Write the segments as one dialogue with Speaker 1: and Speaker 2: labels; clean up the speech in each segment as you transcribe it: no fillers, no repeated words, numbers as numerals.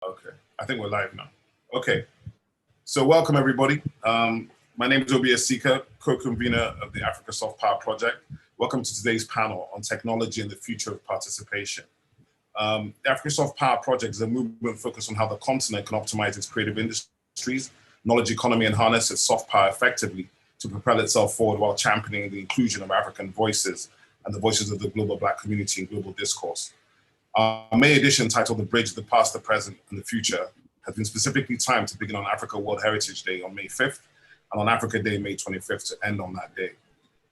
Speaker 1: Okay, I think we're live now. Okay, so welcome everybody. My name is Obi-Chukwu, co-convener of the Africa Soft Power Project. Welcome to today's panel on technology and the future of participation. The Africa Soft Power Project is a movement focused on how the continent can optimize its creative industries, knowledge economy, and harness its soft power effectively to propel itself forward while championing the inclusion of African voices and the voices of the global Black community in global discourse. Our May edition, titled The Bridge, the Past, the Present, and the Future, has been specifically timed to begin on Africa World Heritage Day on May 5th and on Africa Day, May 25th, to end on that day.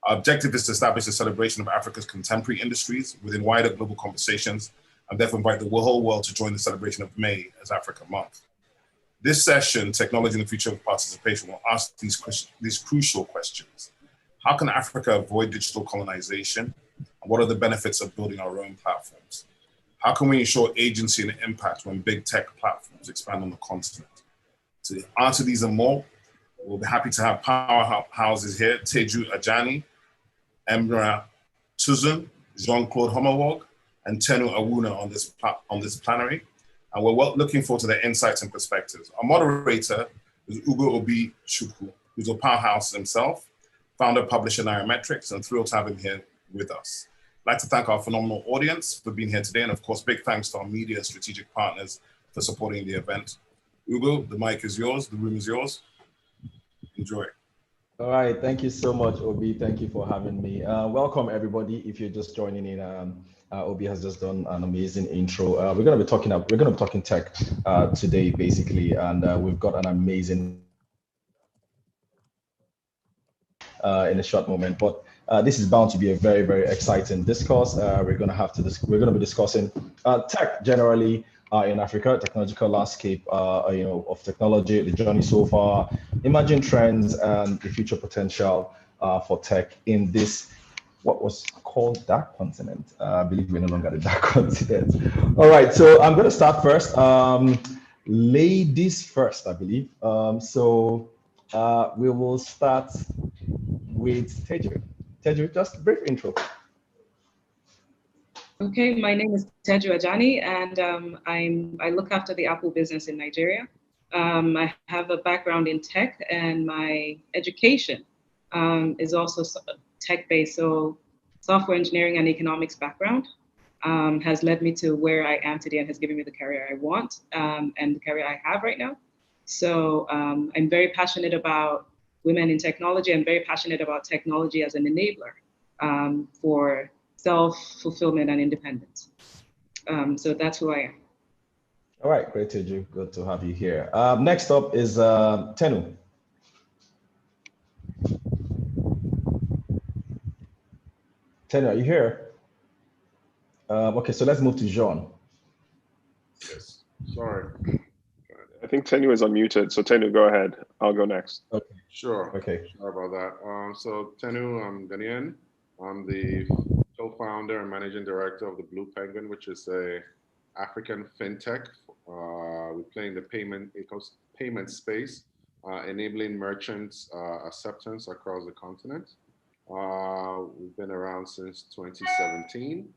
Speaker 1: Our objective is to establish a celebration of Africa's contemporary industries within wider global conversations, and therefore invite the whole world to join the celebration of May as Africa Month. This session, Technology and the Future of Participation, will ask these crucial questions. How can Africa avoid digital colonization? And what are the benefits of building our own platforms? How can we ensure agency and impact when big tech platforms expand on the continent? To answer these and more, we'll be happy to have powerhouses here: Teju Ajani, Emra Tuzun, Jean-Claude Homawoo, and Tenu Awoonor on this plenary. And we're looking forward to their insights and perspectives. Our moderator is Obi-Chukwu, who's a powerhouse himself, founder, publisher, Nairametrics, and thrilled to have him here with us. I'd like to thank our phenomenal audience for being here today, and of course, big thanks to our media strategic partners for supporting the event. Ugo, the mic is yours, the room is yours. Enjoy.
Speaker 2: All right, thank you so much, Obi. Thank you for having me. Welcome, everybody. If you're just joining in, Obi has just done an amazing intro. We're going to be talking tech today, basically, and we've got an amazing in a short moment. But this is bound to be a very, very exciting discourse. We're going to be discussing tech generally in Africa, technological landscape, of technology, the journey so far, emerging trends, and the future potential for tech in this, what was called dark continent. I believe we're no longer the dark continent. All right, so I'm going to start first. Ladies first, I believe. We will start with Teju. Teju, just a brief intro.
Speaker 3: Okay, my name is Teju Ajani, and I look after the Apple business in Nigeria. I have a background in tech, and my education is also tech-based. So software engineering and economics background has led me to where I am today and has given me the career I want and the career I have right now. So I'm very passionate about women in technology. I'm very passionate about technology as an enabler for self-fulfillment and independence. So that's who I am.
Speaker 2: All right, great, Teju. Good to have you here. Next up is Tenu. Tenu, are you here? Okay, so let's move to Jean.
Speaker 4: Yes, sorry. I think Tenu is unmuted, so Tenu, go ahead. I'll go next.
Speaker 2: Okay.
Speaker 4: Sure.
Speaker 2: Okay.
Speaker 4: Sorry about that. So Tenu, I'm Ghanaian. I'm the co-founder and managing director of the Blue Penguin, which is a African fintech. We play in the payment space, enabling merchants acceptance across the continent. We've been around since 2017.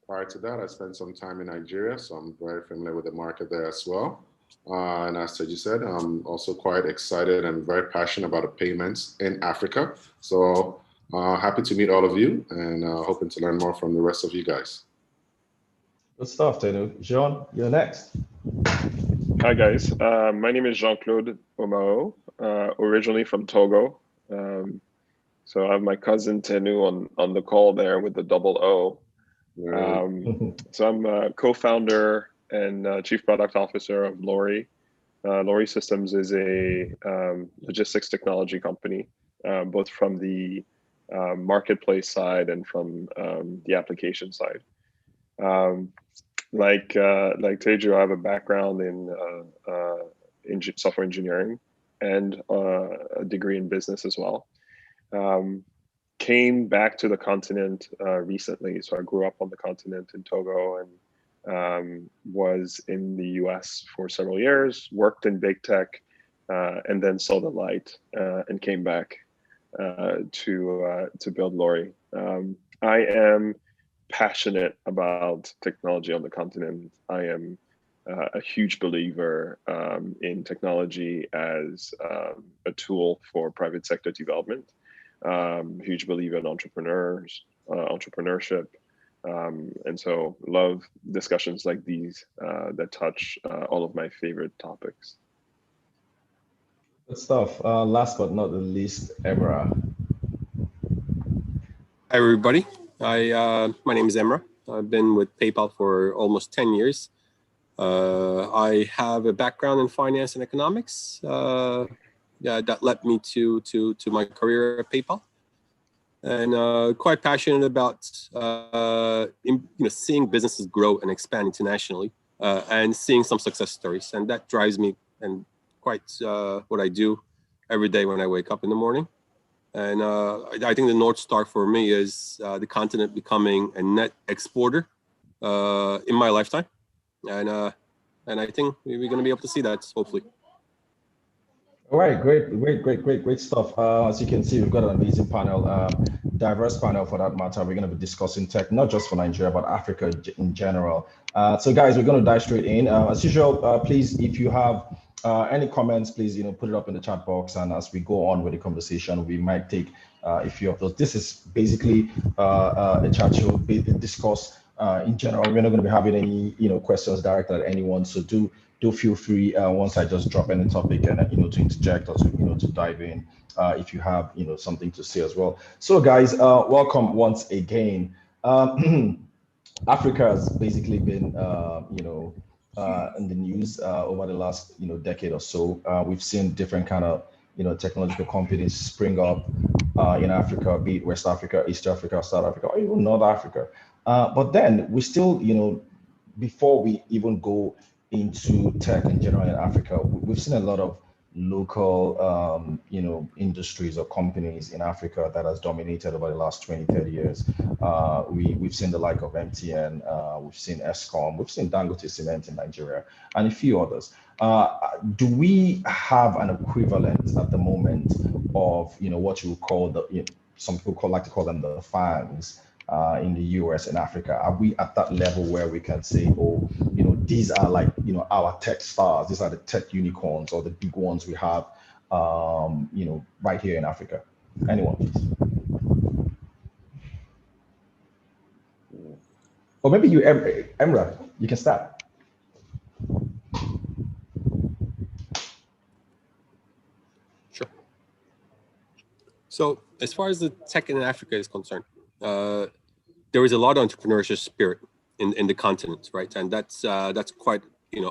Speaker 4: Prior to that, I spent some time in Nigeria, so I'm very familiar with the market there as well. And as Teju said, I'm also quite excited and very passionate about the payments in Africa. So happy to meet all of you, and hoping to learn more from the rest of you guys.
Speaker 2: Good stuff, Tenu. Jean, you're next.
Speaker 5: Hi, guys. My name is Jean-Claude Homawoo, originally from Togo. So I have my cousin Tenu on the call there with the double O. So I'm a co-founder and chief product officer of Lori. Lori Systems is a logistics technology company, both from the marketplace side and from the application side. Like Teju, I have a background in software engineering and a degree in business as well. Came back to the continent recently, so I grew up on the continent in Togo and was in the US for several years, worked in big tech, and then saw the light and came back to build Lori. I am passionate about technology on the continent. I am a huge believer in technology as a tool for private sector development. Huge believer in entrepreneurship. And so love discussions like these that touch all of my favorite topics.
Speaker 2: Good stuff. Last but not the least, Emra.
Speaker 6: Hi, everybody. My name is Emra. I've been with PayPal for almost 10 years. I have a background in finance and economics that led me to my career at PayPal, and quite passionate about seeing businesses grow and expand internationally, and seeing some success stories, and that drives me and quite what I do every day when I wake up in the morning. And I think the North Star for me is the continent becoming a net exporter in my lifetime. And I think we're going to be able to see that, hopefully.
Speaker 2: All right, great stuff. As you can see, we've got an amazing panel, diverse panel for that matter. We're going to be discussing tech, not just for Nigeria, but Africa in general. So guys, we're going to dive straight in. As usual, please, if you have any comments, please, put it up in the chat box. And as we go on with the conversation, we might take a few of those. This is basically a chat show, discuss in general. We're not going to be having any, questions directed at anyone. So do feel free once I just drop any topic and to interject or to dive in if you have something to say as well. So guys, welcome once again. Africa has basically been in the news over the last decade or so. We've seen different kind of technological companies spring up in Africa, be it West Africa, East Africa, South Africa, or even North Africa. But then we still, before we even go into tech in general in Africa, we've seen a lot of local, industries or companies in Africa that has dominated over the last 20, 30 years. We've seen the like of MTN, we've seen Eskom, we've seen Dangote Cement in Nigeria, and a few others. Do we have an equivalent at the moment of, what you would call some people like to call them the FANGs in the US and Africa? Are we at that level where we can say, oh, these are like, our tech stars, these are the tech unicorns or the big ones we have, right here in Africa? Anyone, please? Or maybe you, Emra, you can start.
Speaker 6: Sure. So as far as the tech in Africa is concerned, there is a lot of entrepreneurship spirit in the continent, right? And that's quite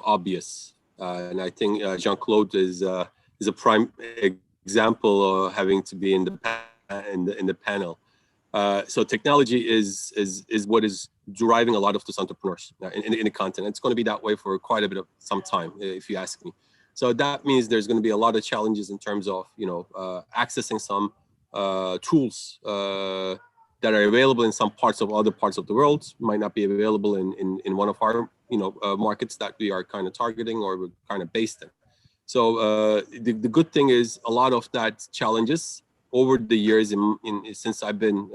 Speaker 6: obvious. And I think Jean-Claude is a prime example of having to be in the panel. So technology is what is driving a lot of those entrepreneurs in the continent. It's going to be that way for quite a bit of some time, if you ask me. So that means there's going to be a lot of challenges in terms of accessing some tools that are available in some other parts of the world, might not be available in one of our markets that we are kind of targeting or we're kind of based in. So the good thing is a lot of that challenges over the years since I've been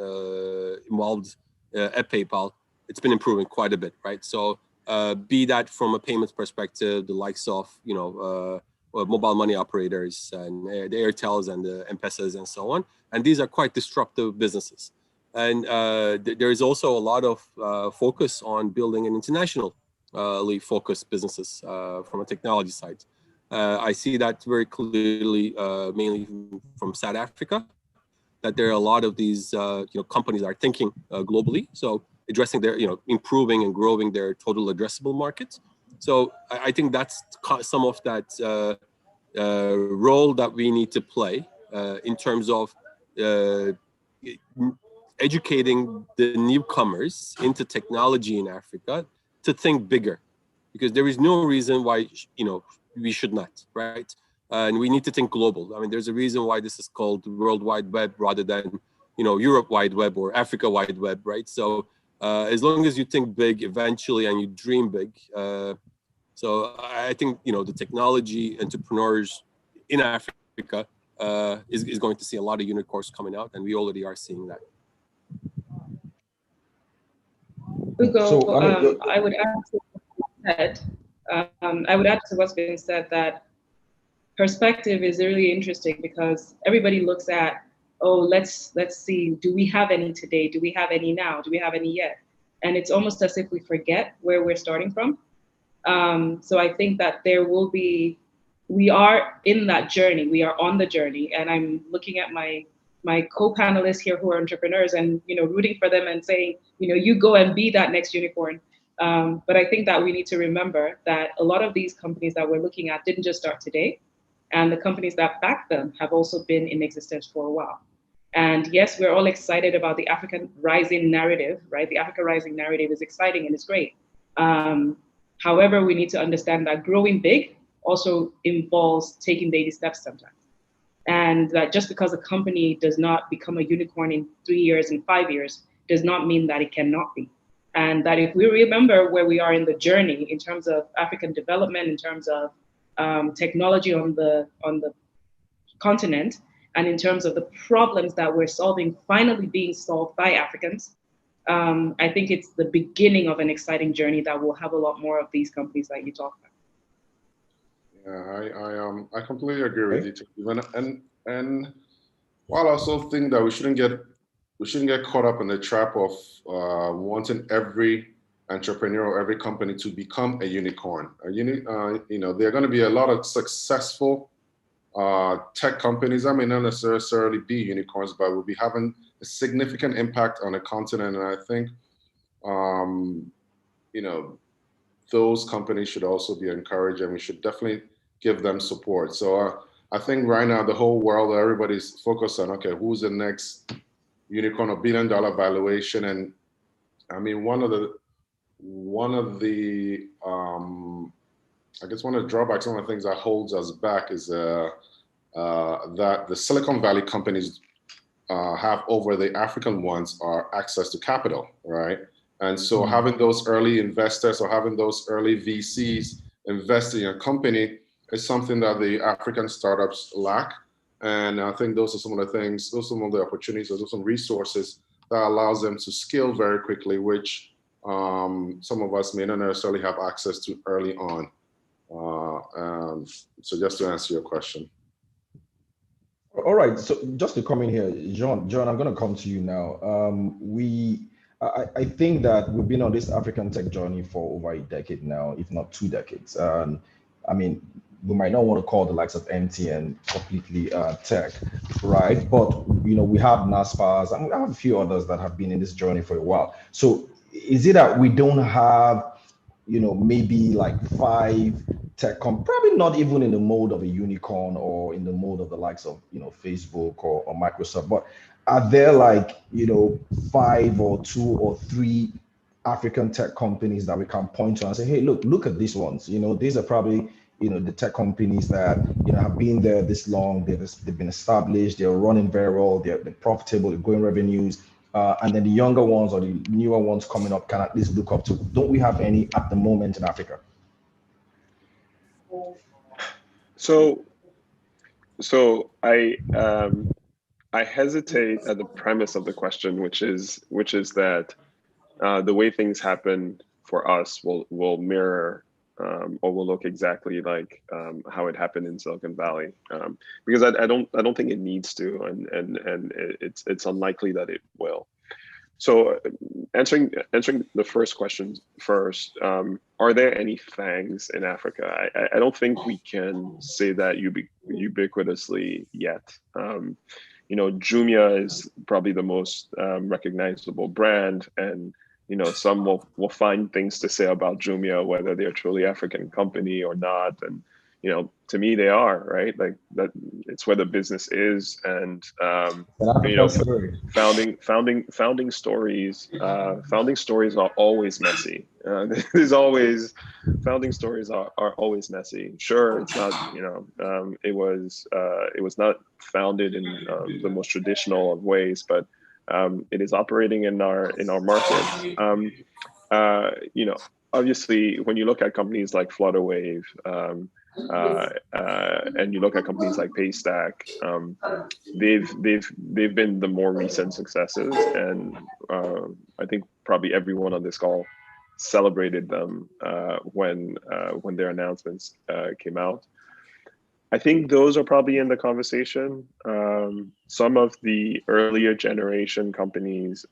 Speaker 6: involved at PayPal, it's been improving quite a bit, right? So be that from a payments perspective, the likes of mobile money operators and the Airtels and the M-Pesas and so on, and these are quite disruptive businesses. And there is also a lot of focus on building an internationally focused businesses from a technology side. I see that very clearly, mainly from South Africa, that there are a lot of these companies are thinking globally, so addressing their improving and growing their total addressable markets. So I think that's some of that role that we need to play in terms of educating the newcomers into technology in Africa to think bigger, because there is no reason why we should not, right? And we need to think global. I mean, there's a reason why this is called World Wide Web rather than Europe Wide Web or Africa Wide Web, right? So as long as you think big eventually and you dream big, so I think the technology entrepreneurs in Africa is going to see a lot of unicorns coming out, and we already are seeing that.
Speaker 3: Ugo,
Speaker 2: So,
Speaker 3: I would add to that. I would add to what's been said that perspective is really interesting because everybody looks at, oh, let's see, do we have any today? Do we have any now? Do we have any yet? And it's almost as if we forget where we're starting from. So I think that we are in that journey. We are on the journey, and I'm looking at my co-panelists here who are entrepreneurs, and rooting for them and saying, you go and be that next unicorn. But I think that we need to remember that a lot of these companies that we're looking at didn't just start today, and the companies that back them have also been in existence for a while. And yes, we're all excited about the African rising narrative, right? The Africa rising narrative is exciting and it's great. However, we need to understand that growing big also involves taking baby steps sometimes. And that just because a company does not become a unicorn in 3 years and 5 years does not mean that it cannot be. And that if we remember where we are in the journey in terms of African development, in terms of technology on the continent, and in terms of the problems that we're solving finally being solved by Africans, I think it's the beginning of an exciting journey that will have a lot more of these companies that you talk about.
Speaker 4: Yeah, I completely agree with you, Teju. And while I also think that we shouldn't get caught up in the trap of wanting every entrepreneur or every company to become a unicorn. There are going to be a lot of successful tech companies that may not necessarily be unicorns, but will be having a significant impact on the continent. And I think, those companies should also be encouraged, and we should definitely give them support. So I think right now the whole world, everybody's focused on, okay, who's the next unicorn or billion-dollar valuation? And I mean, one of the I guess one of the drawbacks, one of the things that holds us back is that the Silicon Valley companies have over the African ones are access to capital, right? And so having those early investors or having those early VCs invest in your company is something that the African startups lack. And I think those are some of the things, those are some of the opportunities, those are some resources that allows them to scale very quickly, which some of us may not necessarily have access to early on. So just to answer your question.
Speaker 2: All right, so just to come in here, John, I'm going to come to you now. I think that we've been on this African tech journey for over a decade now, if not 2 decades. I mean, we might not want to call the likes of MTN completely tech, right? But we have NASPARs and we have a few others that have been in this journey for a while. So is it that we don't have, maybe like 5 tech probably not even in the mode of a unicorn or in the mode of the likes of Facebook or Microsoft, but are there like 5 or 2 or 3 African tech companies that we can point to and say, hey, look at these ones. These are probably the tech companies that have been there this long. They've been established. They're running very well. They're profitable. They're growing revenues. And then the younger ones or the newer ones coming up can at least look up to. Don't we have any at the moment in Africa?
Speaker 5: So I hesitate at the premise of the question, which is that the way things happen for us will mirror or will look exactly like how it happened in Silicon Valley, because I don't think it needs to, and it's unlikely that it will. So answering the first question first, are there any FANGs in Africa? I don't think we can say that ubiquitously yet. Jumia is probably the most recognizable brand, and some will find things to say about Jumia, whether they're a truly African company or not. And to me, they are, right? Like that, it's where the business is, and founding stories are always messy. Founding stories are always messy. Sure, it's not, it was not founded in the most traditional of ways, but it is operating in our market. Obviously, when you look at companies like Flutterwave, and you look at companies like Paystack, they've been the more recent successes, and I think probably everyone on this call celebrated them when their announcements came out. I think those are probably in the conversation. Some of the earlier generation companies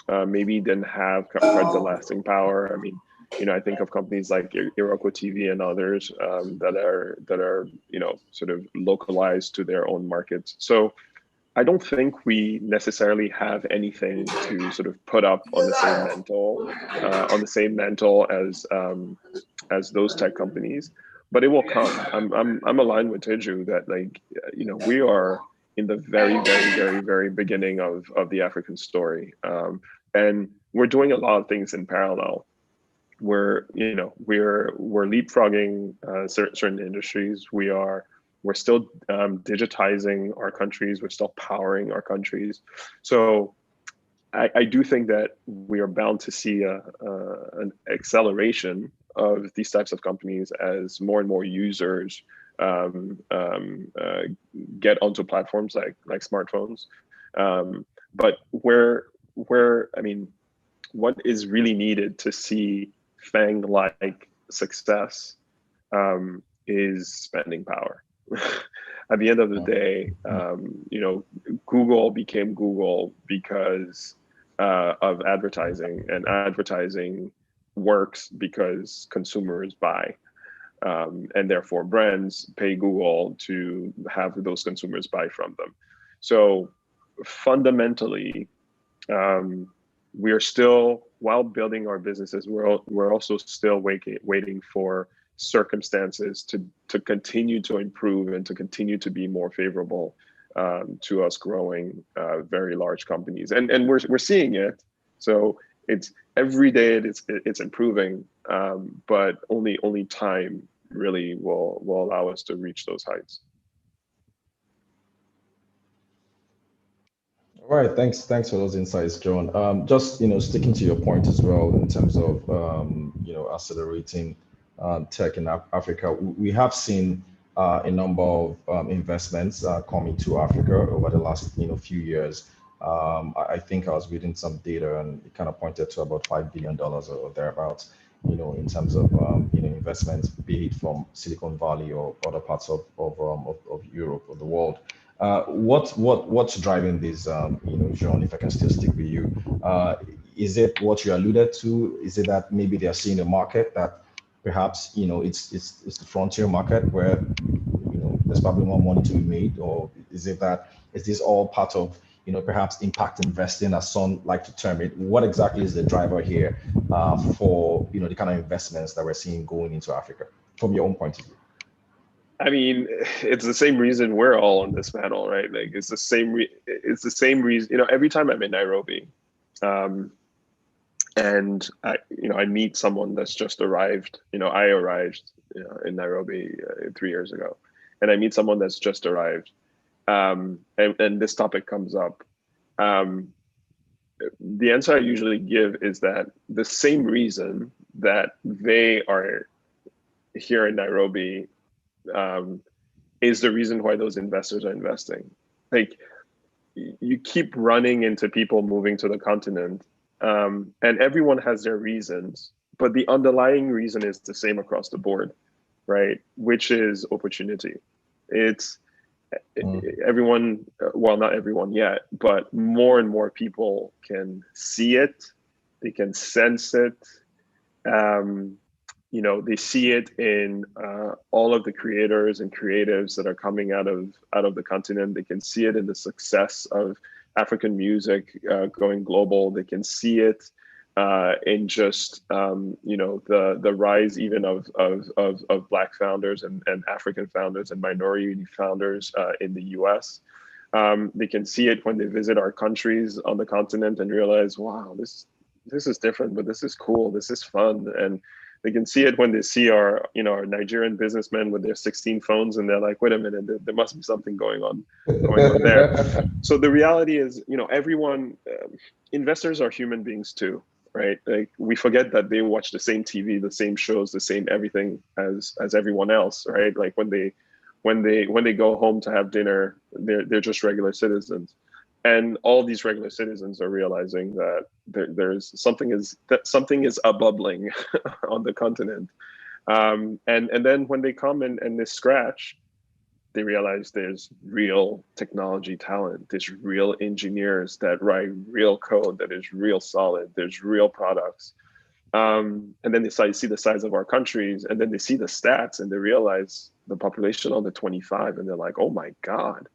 Speaker 5: maybe didn't have quite the lasting power. I mean, I think of companies like Iroko TV and others that are sort of localized to their own markets. So I don't think we necessarily have anything to sort of put up on the same mantle as those tech companies, but it will come. I'm aligned with Teju that, like, we are in the very, very, very, very beginning of the African story, and we're doing a lot of things in parallel. We're leapfrogging certain industries. We're still digitizing our countries. We're still powering our countries. So I do think that we are bound to see an acceleration of these types of companies as more and more users get onto platforms like smartphones. But what is really needed to see FANG-like success is spending power. At the end of the day, Google became Google because of advertising, and advertising works because consumers buy, and therefore brands pay Google to have those consumers buy from them. So fundamentally, we are still, while building our businesses, we're also still waiting for circumstances to continue to improve and to continue to be more favorable to us growing very large companies, and we're seeing it. So it's every day it's improving, but only time really will allow us to reach those heights.
Speaker 2: All right, thanks for those insights, John. Just sticking to your point as well in terms of accelerating tech in Africa, we have seen a number of investments coming to Africa over the last few years. I think I was reading some data, and it kind of pointed to about $5 billion or thereabouts, in terms of investments, be it from Silicon Valley or other parts of Europe or the world. What's driving this, Jean, if I can still stick with you? Is it what you alluded to? Is it that maybe they're seeing a market that perhaps it's the frontier market where there's probably more money to be made, or is this all part of perhaps impact investing, as some like to term it? What exactly is the driver here for the kind of investments that we're seeing going into Africa from your own point of view?
Speaker 5: I mean, it's the same reason we're all on this panel, right? Like, it's the same reason. Every time I'm in Nairobi, and I meet someone that's just arrived. I arrived in Nairobi 3 years ago, and I meet someone that's just arrived, and this topic comes up. The answer I usually give is that the same reason that they are here in Nairobi is the reason why those investors are investing. Like, you keep running into people moving to the continent, and everyone has their reasons, but the underlying reason is the same across the board, right? Which is opportunity. It's everyone, well, not everyone yet, but more and more people can see it, they can sense it. They see it in all of the creators and creatives that are coming out of the continent. They can see it in the success of African music going global. They can see it in just the rise even of Black founders and African founders and minority founders in the US. They can see it when they visit our countries on the continent and realize, wow, this is different, but this is cool, this is fun. And they can see it when they see our Nigerian businessmen with their 16 phones, and they're like, wait a minute, there must be something going on there. So the reality is, everyone, investors are human beings too, right? Like, we forget that they watch the same TV, the same shows, the same everything as everyone else, right? Like, when they go home to have dinner, they're just regular citizens. And all these regular citizens are realizing that there's something is a bubbling on the continent. And then when they come and they scratch, they realize there's real technology talent, there's real engineers that write real code that is real solid, there's real products. And then they see the size of our countries, and then they see the stats and they realize the population under 25, and they're like, oh my God.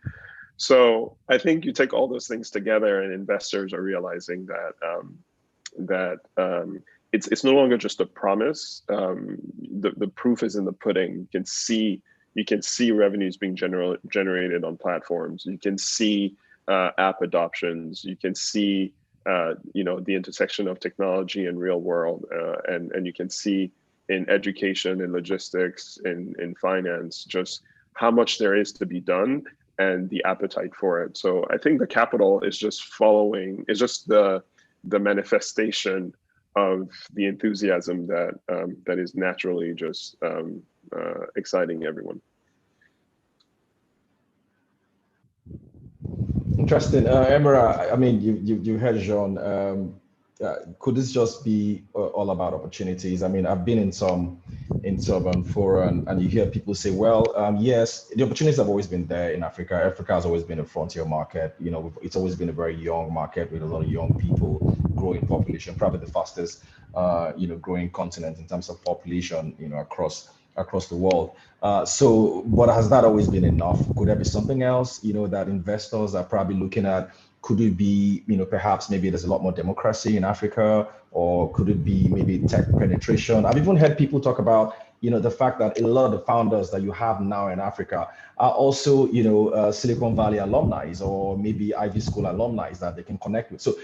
Speaker 5: So I think you take all those things together, and investors are realizing that it's no longer just a promise. The proof is in the pudding. You can see revenues being generated on platforms. You can see app adoptions. You can see the intersection of technology and real world, and you can see in education, in logistics, in finance, just how much there is to be done and the appetite for it. So I think the capital is just the manifestation of the enthusiasm that is naturally just exciting everyone.
Speaker 2: Interesting. Emira, I mean, you heard Jean. Could this just be all about opportunities? I mean, I've been in some forum, and you hear people say, well, yes, the opportunities have always been there in Africa. Africa has always been a frontier market. It's always been a very young market with a lot of young people, growing population, probably the fastest, growing continent in terms of population, across the world. But has that always been enough? Could there be something else, that investors are probably looking at? Could it be, perhaps maybe there's a lot more democracy in Africa, or could it be maybe tech penetration? I've even heard people talk about, the fact that a lot of the founders that you have now in Africa are also, Silicon Valley alumni, or maybe Ivy School alumni that they can connect with. So,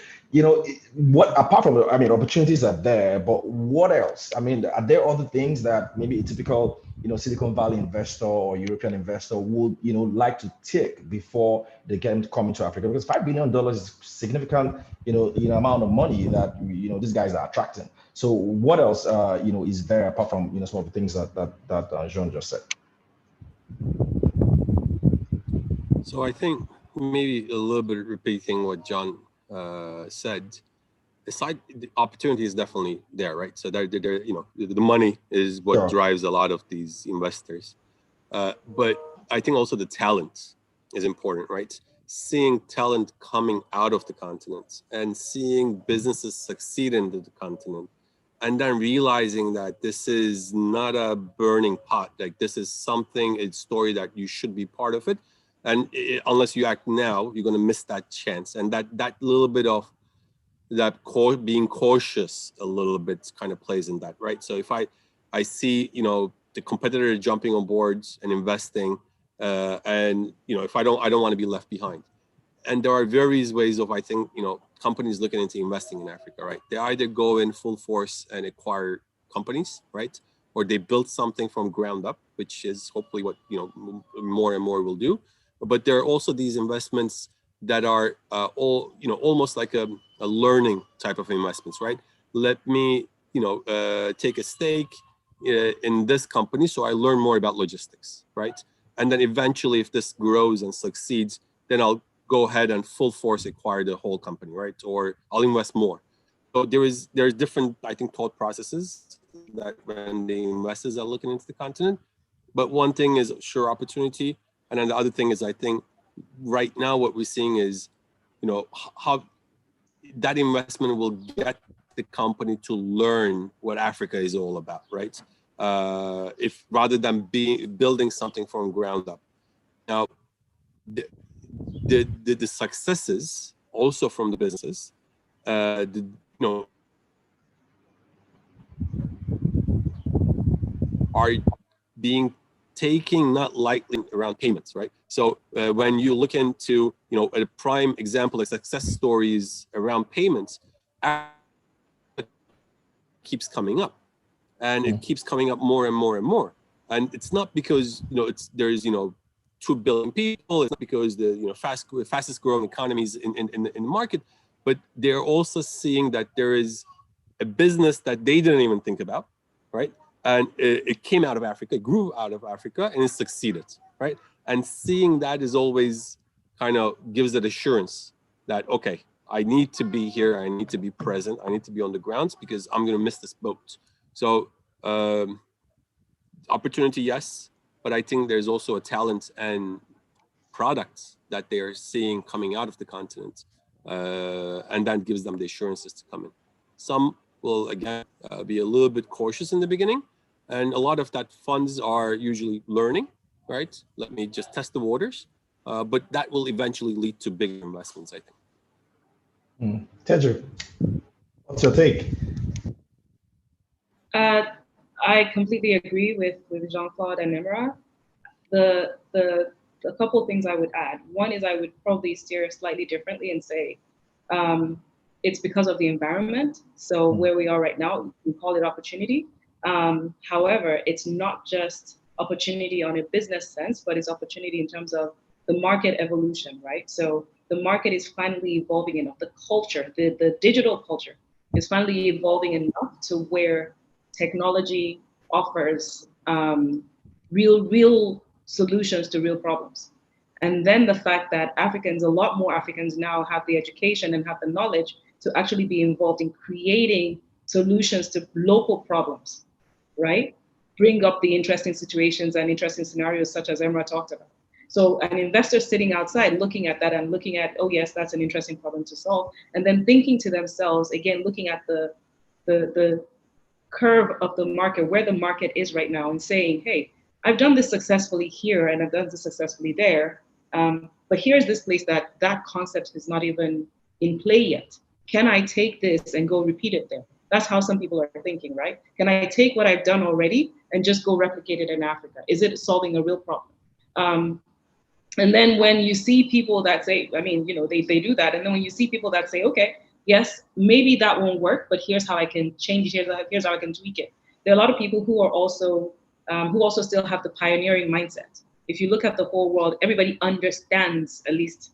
Speaker 2: apart from, opportunities are there, but what else? I mean, are there other things that maybe a typical, Silicon Valley investor or European investor would, like to tick before they can come into Africa? Because $5 billion is significant, amount of money that, these guys are attracting. So what else, is there apart from, some of the things that Jean just said?
Speaker 6: So I think maybe a little bit repeating what John said. Aside, the opportunity is definitely there, right? So there, the money is what
Speaker 2: Sure.
Speaker 6: drives a lot of these investors. But I think also the talent is important, right? Seeing talent coming out of the continent and seeing businesses succeed in the continent, and then realizing that this is not a burning pot, like this is something, a story that you should be part of it. And unless you act now, you're going to miss that chance. And that little bit of being cautious a little bit kind of plays in that, right? So if I see, the competitor jumping on boards and investing, and if I don't want to be left behind. And there are various ways of, I think, companies looking into investing in Africa, right? They either go in full force and acquire companies, right? Or they build something from ground up, which is hopefully what, more and more will do. But there are also these investments that are almost like a learning type of investments, right? Let me, take a stake in this company so I learn more about logistics, right? And then eventually, if this grows and succeeds, then I'll go ahead and full force acquire the whole company, right? Or I'll invest more. So there's different, I think, thought processes that when the investors are looking into the continent. But one thing is sure opportunity. And then the other thing is, I think right now what we're seeing is, how that investment will get the company to learn what Africa is all about, right? If rather than building something from ground up. Now, the successes also from the businesses, are being taking not lightly around payments, right? So when you look into, a prime example of success stories around payments, keeps coming up, and it keeps coming up more and more and more. And it's not because there's 2 billion people. It's not because the fastest growing economies in the market, but they're also seeing that there is a business that they didn't even think about, right? And it came out of Africa, it grew out of Africa, and it succeeded, right? And seeing that is always kind of gives it assurance that, okay, I need to be here, I need to be present, I need to be on the grounds because I'm going to miss this boat. So opportunity, yes, but I think there's also a talent and products that they're seeing coming out of the continent, and that gives them the assurances to come in. Some will, again, be a little bit cautious in the beginning, and a lot of that funds are usually learning, right? Let me just test the waters, but that will eventually lead to bigger investments, I think.
Speaker 2: Teju, what's your take?
Speaker 3: I completely agree with Jean-Claude and Emra. The couple things I would add. One is I would probably steer slightly differently and say it's because of the environment. So where we are right now, we call it opportunity. However, it's not just opportunity on a business sense, but it's opportunity in terms of the market evolution, right? So the market is finally evolving enough. The culture, the digital culture is finally evolving enough to where technology offers real solutions to real problems. And then the fact that Africans, a lot more Africans now have the education and have the knowledge to actually be involved in creating solutions to local problems, right? Bring up the interesting situations and interesting scenarios such as Emra talked about. So an investor sitting outside looking at that and looking at, oh yes, that's an interesting problem to solve. And then thinking to themselves, again, looking at the curve of the market, where the market is right now, and saying, hey, I've done this successfully here and I've done this successfully there. But here's this place that concept is not even in play yet. Can I take this and go repeat it there? That's how some people are thinking, right? Can I take what I've done already and just go replicate it in Africa? Is it solving a real problem? And then when you see people that say, I mean, they do that. And then when you see people that say, okay, yes, maybe that won't work, but here's how I can change it. Here's how I can tweak it. There are a lot of people who are also, who also still have the pioneering mindset. If you look at the whole world, everybody understands, at least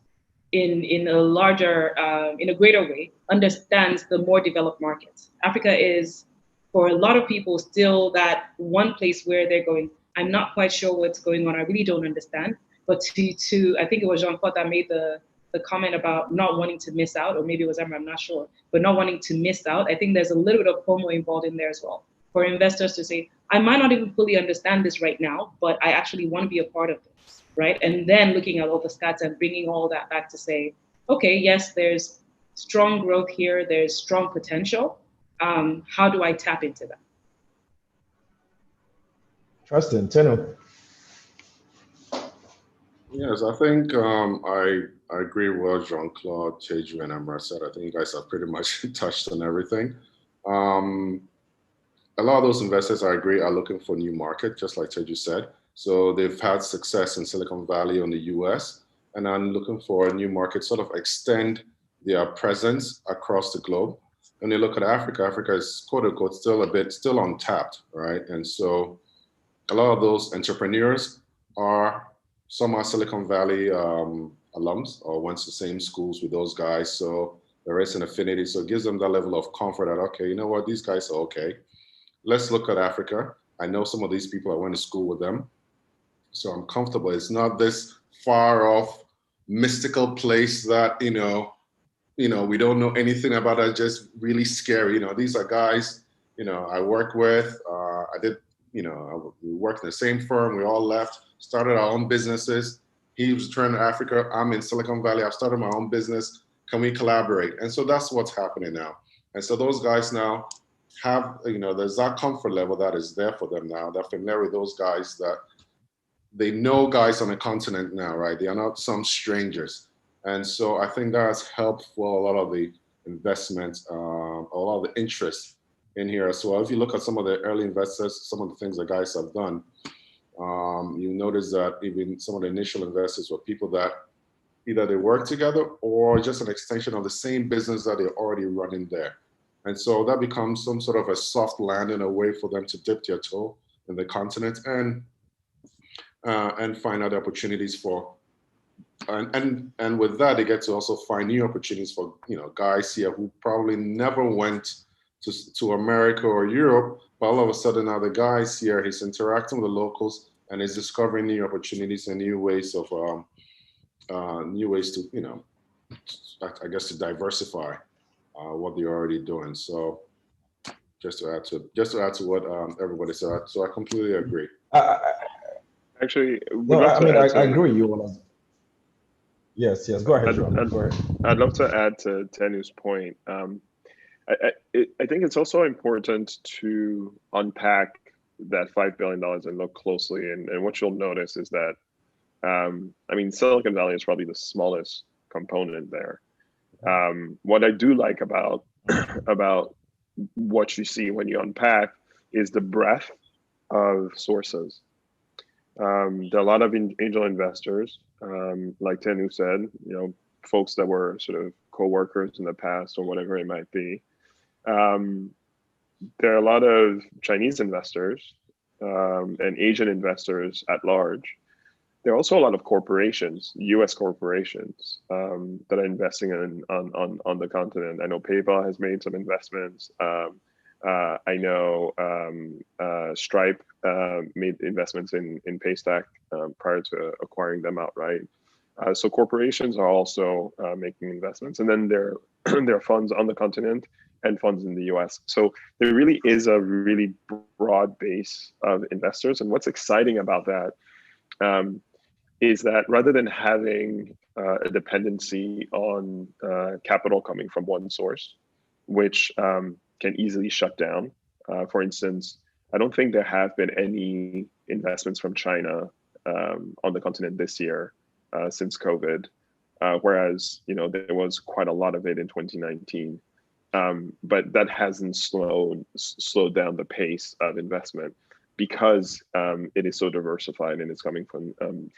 Speaker 3: in a larger, in a greater way, understands the more developed markets. Africa is, for a lot of people, still that one place where they're going, I'm not quite sure what's going on. I really don't understand. But to I think it was Jean-Claude that made the comment about not wanting to miss out, or maybe it was Emma, I'm not sure, but not wanting to miss out. I think there's a little bit of FOMO involved in there as well, for investors to say, I might not even fully understand this right now, but I actually want to be a part of this, right? And then looking at all the stats and bringing all that back to say, okay, yes, there's strong growth here, there's strong potential. How do I tap into that?
Speaker 2: Interesting. Tenu.
Speaker 4: Yes, I think I agree with what Jean-Claude, Teju, and Emra said. I think you guys have pretty much touched on everything. A lot of those investors, I agree, are looking for new market, just like Teju said. So they've had success in Silicon Valley or the US, and I'm looking for a new market, sort of extend their presence across the globe. When you look at Africa, Africa is quote unquote still untapped, right? And so a lot of those entrepreneurs some are Silicon Valley alums or went to the same schools with those guys. So there is an affinity. So it gives them that level of comfort that, okay, you know what, these guys are okay. Let's look at Africa. I know some of these people, I went to school with them. So I'm comfortable. It's not this far off mystical place that, we don't know anything about. It's just really scary. These are guys, I work with, we worked in the same firm. We all left, started our own businesses. He was returning to Africa. I'm in Silicon Valley. I've started my own business. Can we collaborate? And so that's what's happening now. And so those guys now have, there's that comfort level that is there for them now. They're familiar with those guys, that they know guys on the continent now, right? They are not some strangers. And so I think that's helped for a lot of the investments, a lot of the interest in here as well. If you look at some of the early investors, some of the things the guys have done, you notice that even some of the initial investors were people that either they work together or just an extension of the same business that they're already running there. And so that becomes some sort of a soft landing, a way for them to dip their toe in the continent and find other opportunities for, and with that, they get to also find new opportunities for, guys here who probably never went to America or Europe, but all of a sudden now the guys here, he's interacting with the locals and is discovering new opportunities and new ways to, I guess, to diversify what they're already doing. So just to add to what everybody said, so I completely agree.
Speaker 5: Actually,
Speaker 2: I agree with you. Yes, go ahead, John. Go ahead.
Speaker 5: I'd love to add to Tenu's point. I think it's also important to unpack that $5 billion and look closely. And what you'll notice is that, Silicon Valley is probably the smallest component there. What I do like about what you see when you unpack is the breadth of sources. There are a lot of angel investors, like Tenu said, folks that were sort of co-workers in the past or whatever it might be. There are a lot of Chinese investors and Asian investors at large. There are also a lot of corporations, U.S. corporations, that are investing on the continent. I know PayPal has made some investments. I know Stripe made investments in Paystack prior to acquiring them outright. So corporations are also making investments, and then there are funds on the continent and funds in the US. So there really is a really broad base of investors. And what's exciting about that is that rather than having a dependency on capital coming from one source, which can easily shut down. For instance, I don't think there have been any investments from China on the continent this year since COVID, whereas there was quite a lot of it in 2019. But that hasn't slowed down the pace of investment because it is so diversified and it's coming from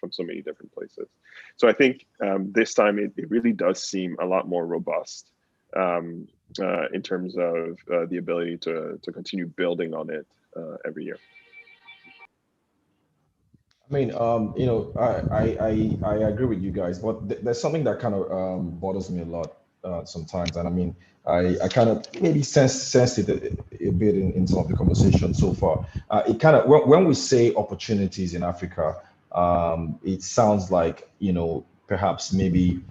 Speaker 5: so many different places. So I think this time it really does seem a lot more robust in terms of the ability to continue building on it every year.
Speaker 2: I agree with you guys, but there's something that kind of bothers me a lot sometimes, and I kind of maybe sense it a bit in some of the conversation so far. It kind of when we say opportunities in Africa, it sounds like perhaps maybe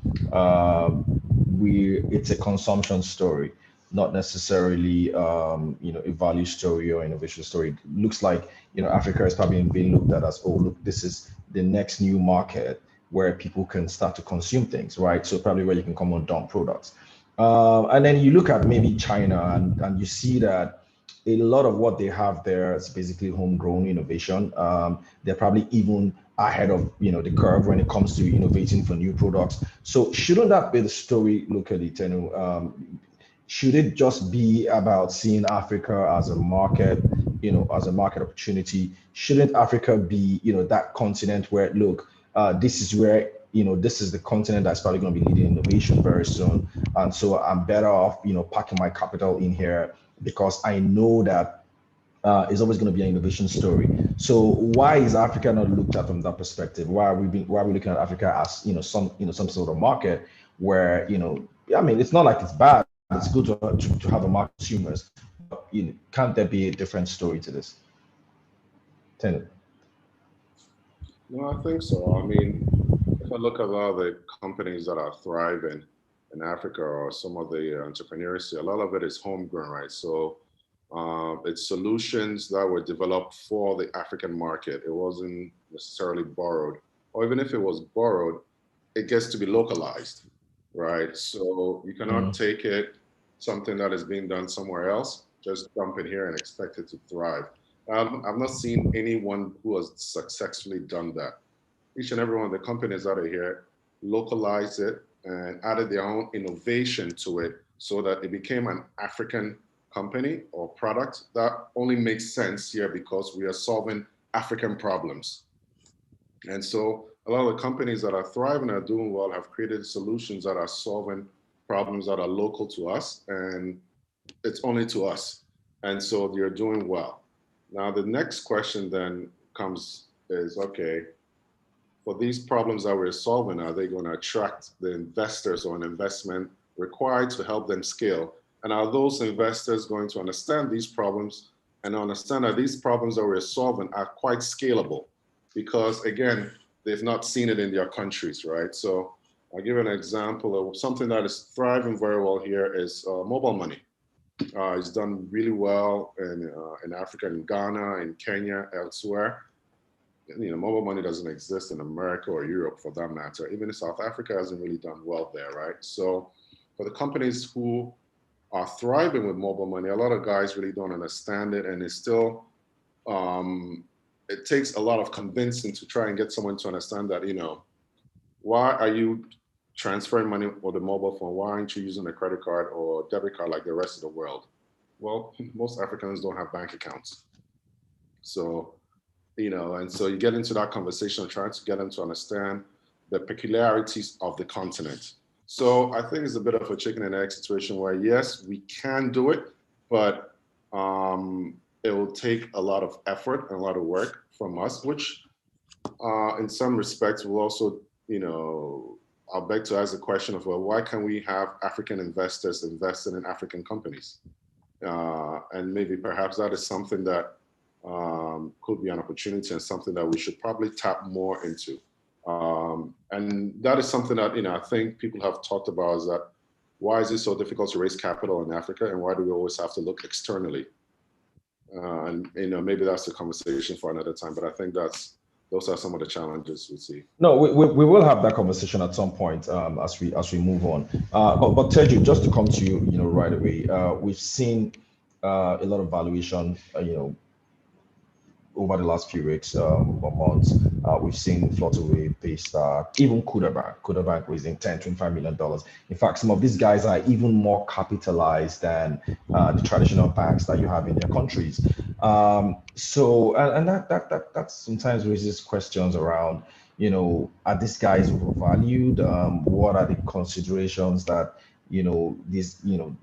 Speaker 2: it's a consumption story, not necessarily a value story or innovation story. It looks like Africa is probably being looked at as, oh look, this is the next new market where people can start to consume things, right? So probably where you can come and dump products. And then you look at maybe China and you see that a lot of what they have there is basically homegrown innovation. They're probably even ahead of the curve when it comes to innovating for new products. So shouldn't that be the story locally, Tenu? Should it just be about seeing Africa as a market, as a market opportunity? Shouldn't Africa be, that continent where, look, this is where, this is the continent that's probably going to be leading innovation very soon. And so I'm better off, packing my capital in here because I know that it's always going to be an innovation story. So why is Africa not looked at from that perspective? Why are we looking at Africa as, some sort of market where, it's not like it's bad. It's good to have a market of consumers. But, can't there be a different story to this? Tenu.
Speaker 4: No, I think so. If I look at a lot of the companies that are thriving in Africa or some of the entrepreneurs, a lot of it is homegrown, right? So it's solutions that were developed for the African market. It wasn't necessarily borrowed, or even if it was borrowed, it gets to be localized, right? So you cannot take it, something that is being done somewhere else, just dump it here and expect it to thrive. I've not seen anyone who has successfully done that. Each and every one of the companies out of here localized it and added their own innovation to it so that it became an African company or product that only makes sense here because we are solving African problems. And so a lot of the companies that are thriving, are doing well, have created solutions that are solving problems that are local to us, and it's only to us. And so they're doing well. Now, the next question then is, okay, for these problems that we're solving, are they going to attract the investors or an investment required to help them scale? And are those investors going to understand these problems and understand that these problems that we're solving are quite scalable? Because again, they've not seen it in their countries, right? So I'll give an example of something that is thriving very well here is mobile money. It's done really well in Africa, in Ghana, in Kenya, elsewhere. You know, mobile money doesn't exist in America or Europe for that matter. Even in South Africa hasn't really done well there, right? So for the companies who are thriving with mobile money, a lot of guys really don't understand it, and it's still, it takes a lot of convincing to try and get someone to understand that, you know, why are you transferring money with a mobile phone? Why aren't you using a credit card or debit card like the rest of the world? Well, most Africans don't have bank accounts. So, you know, and so you get into that conversation trying to get them to understand the peculiarities of the continent. So I think it's a bit of a chicken and egg situation where, yes, we can do it, but it will take a lot of effort and a lot of work from us, which in some respects will also, you know, I'll beg to ask the question of, well, why can't we have African investors invested in African companies? And maybe perhaps that is something that could be an opportunity and something that we should probably tap more into. And that is something that, you know, I think people have talked about, is that why is it so difficult to raise capital in Africa, and why do we always have to look externally? And, you know, maybe that's a conversation for another time, but I think those are some of the challenges we see.
Speaker 2: No, we will have that conversation at some point as we move on. But Teju, just to come to you, you know, right away, we've seen a lot of valuation, you know, over the last few weeks or months. We've seen Flutterwave, Paystar, even Kuda Bank raising $10-25 million. In fact, some of these guys are even more capitalized than the traditional banks that you have in their countries. So, and that sometimes raises questions around, you know, are these guys overvalued? What are the considerations that, you know, these, you know,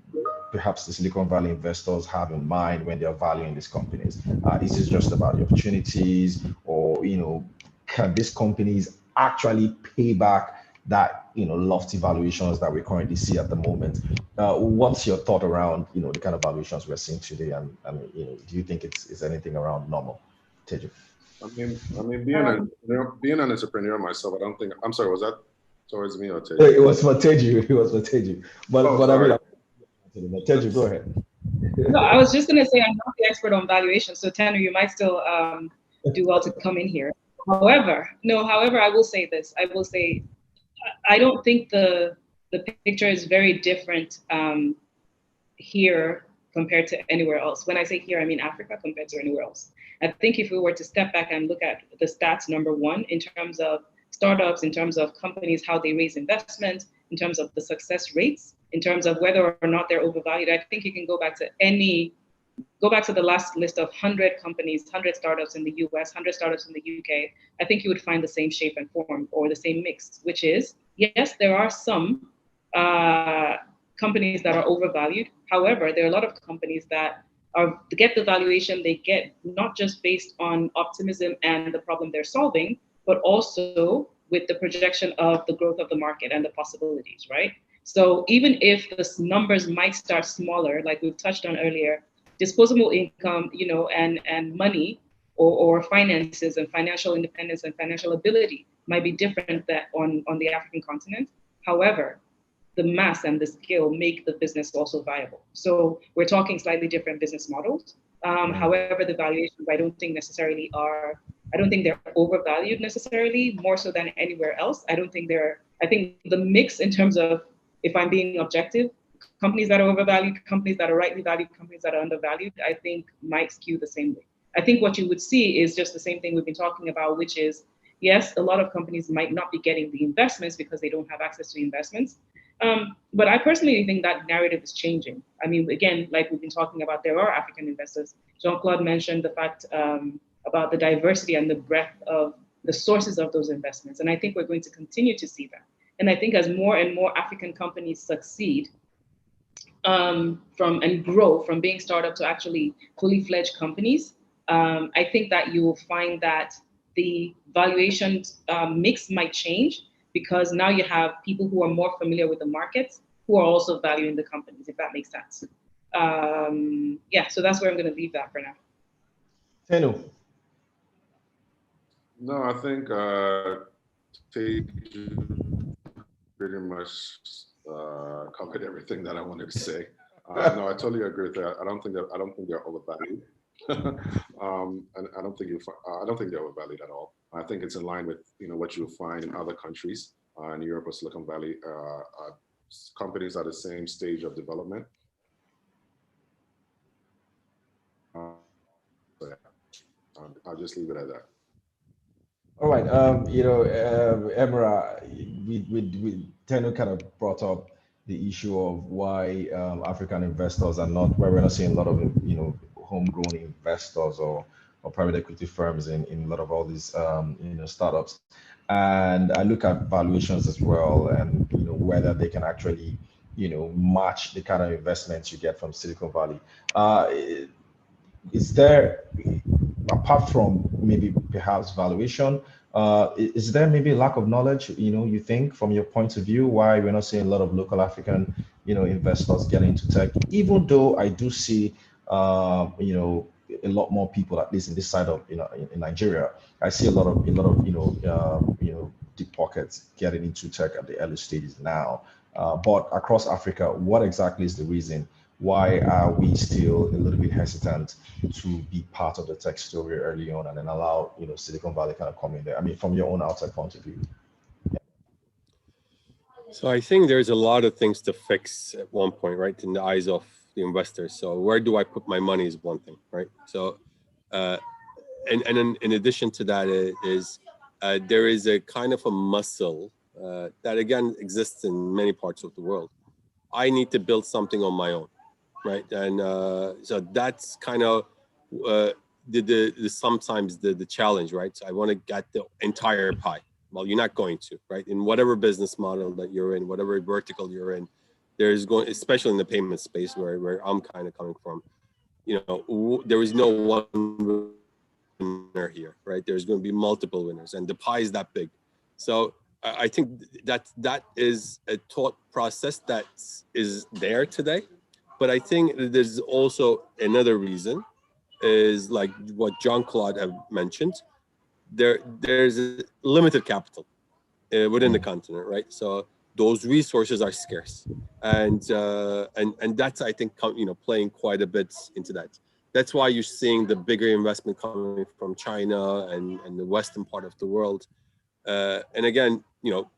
Speaker 2: perhaps the Silicon Valley investors have in mind when they're valuing these companies? Is this just about the opportunities, or, you know, can these companies actually pay back that, you know, lofty valuations that we currently see at the moment? What's your thought around, you know, the kind of valuations we're seeing today, and you know, do you think it's anything around normal, Teju?
Speaker 4: I mean, being an entrepreneur myself, I don't think. I'm sorry, was that towards me or Teju?
Speaker 2: It was for Teju. It was for Teju. But I mean, Teju, go ahead.
Speaker 3: No, I was just going to say I'm not the expert on valuation, so Tenu, you might still do well to come in here. However, I will say this. I will say I don't think the picture is very different here compared to anywhere else. When I say here, I mean Africa compared to anywhere else. I think if we were to step back and look at the stats, number one, in terms of startups, in terms of companies, how they raise investment, in terms of the success rates, in terms of whether or not they're overvalued, I think you can go back to the last list of 100 companies, 100 startups in the US, 100 startups in the UK. I think you would find the same shape and form, or the same mix, which is, yes, there are some companies that are overvalued. However, there are a lot of companies that get the valuation they get, not just based on optimism and the problem they're solving, but also with the projection of the growth of the market and the possibilities, right? So even if the numbers might start smaller, like we've touched on earlier, disposable income, you know, and money or finances and financial independence and financial ability might be different on the African continent. However, the mass and the scale make the business also viable. So we're talking slightly different business models. However, the valuations, I don't think they're overvalued necessarily, more so than anywhere else. I think the mix in terms of, if I'm being objective, companies that are overvalued, companies that are rightly valued, companies that are undervalued, I think might skew the same way. I think what you would see is just the same thing we've been talking about, which is, yes, a lot of companies might not be getting the investments because they don't have access to investments. But I personally think that narrative is changing. I mean, again, like we've been talking about, there are African investors. Jean-Claude mentioned the fact about the diversity and the breadth of the sources of those investments. And I think we're going to continue to see that. And I think as more and more African companies succeed and grow from being startup to actually fully fledged companies, I think that you will find that the valuation mix might change, because now you have people who are more familiar with the markets who are also valuing the companies, if that makes sense. Yeah, so that's where I'm going to leave that for now.
Speaker 2: Tenu.
Speaker 4: No, I think Teju pretty much covered everything that I wanted to say. No, I totally agree with that. I don't think they're overvalued. And I don't think they're overvalued at all. I think it's in line with what you'll find in other countries in Europe or Silicon Valley. Companies at the same stage of development. So yeah, I'll just leave it at that.
Speaker 2: All right. Emra, we Tenu kind of brought up the issue of why African investors are not, why we're not seeing a lot of homegrown investors or private equity firms in a lot of all these startups. And I look at valuations as well, and whether they can actually match the kind of investments you get from Silicon Valley. Is there, apart from maybe perhaps valuation, is there maybe a lack of knowledge, you think, from your point of view, why we're not seeing a lot of local African, investors getting into tech, even though I do see, a lot more people, at least in this side of, in Nigeria, I see a lot of deep pockets getting into tech at the early stages now. But across Africa, what exactly is the reason? Why are we still a little bit hesitant to be part of the tech story early on and then allow Silicon Valley kind of come in there? I mean, from your own outside point of view. Yeah.
Speaker 6: So I think there's a lot of things to fix at one point, right? In the eyes of the investors. So where do I put my money is one thing, right? So, and then in addition to that is there is a kind of a muscle that again exists in many parts of the world. I need to build something on my own. Right, and so that's kind of sometimes the challenge, right? So I want to get the entire pie. Well, you're not going to, right? In whatever business model that you're in, whatever vertical you're in, there's going, especially in the payment space where I'm kind of coming from, there is no one winner here, right? There's going to be multiple winners, and the pie is that big. So I think that is a thought process that is there today. But I think there's also another reason, is like what Jean-Claude have mentioned. There's a limited capital within the continent, right? So those resources are scarce, and that's, I think, playing quite a bit into that. That's why you're seeing the bigger investment coming from China and the western part of the world. And again,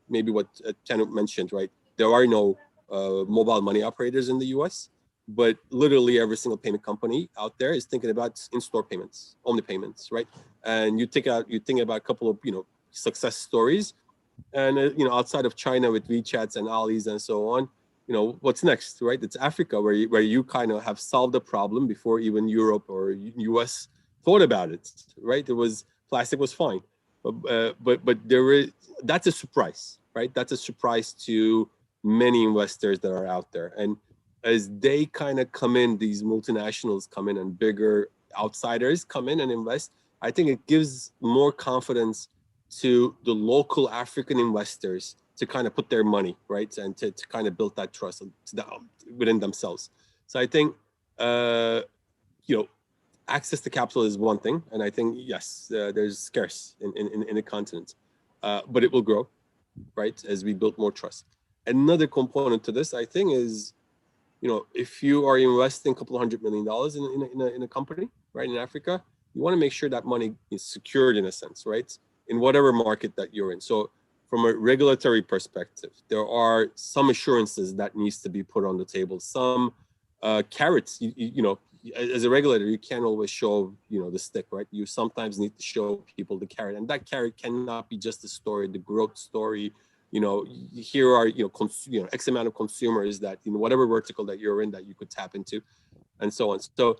Speaker 6: maybe what Tenu mentioned, right? There are no mobile money operators in the US. But literally every single payment company out there is thinking about in-store payments, omni payments, right? And you think about a couple of success stories, and outside of China with WeChats and Alis and so on, what's next, right? It's Africa where you kind of have solved the problem before even Europe or US thought about it, right? Plastic was fine, but that's a surprise, right? That's a surprise to many investors that are out there. And as they kind of come in, these multinationals come in and bigger outsiders come in and invest, I think it gives more confidence to the local African investors to kind of put their money, right? And to kind of build that trust within themselves. So I think, access to capital is one thing. And I think, yes, there's scarce in the continent, but it will grow, right? As we build more trust. Another component to this, I think, is, if you are investing a couple of $100 million in a company, right, in Africa, you want to make sure that money is secured in a sense, right, in whatever market that you're in. So from a regulatory perspective, there are some assurances that needs to be put on the table, some carrots. As a regulator, you can't always show, the stick, right? You sometimes need to show people the carrot, and that carrot cannot be just the story, the growth story. Here are X amount of consumers that whatever vertical that you're in that you could tap into, and so on. So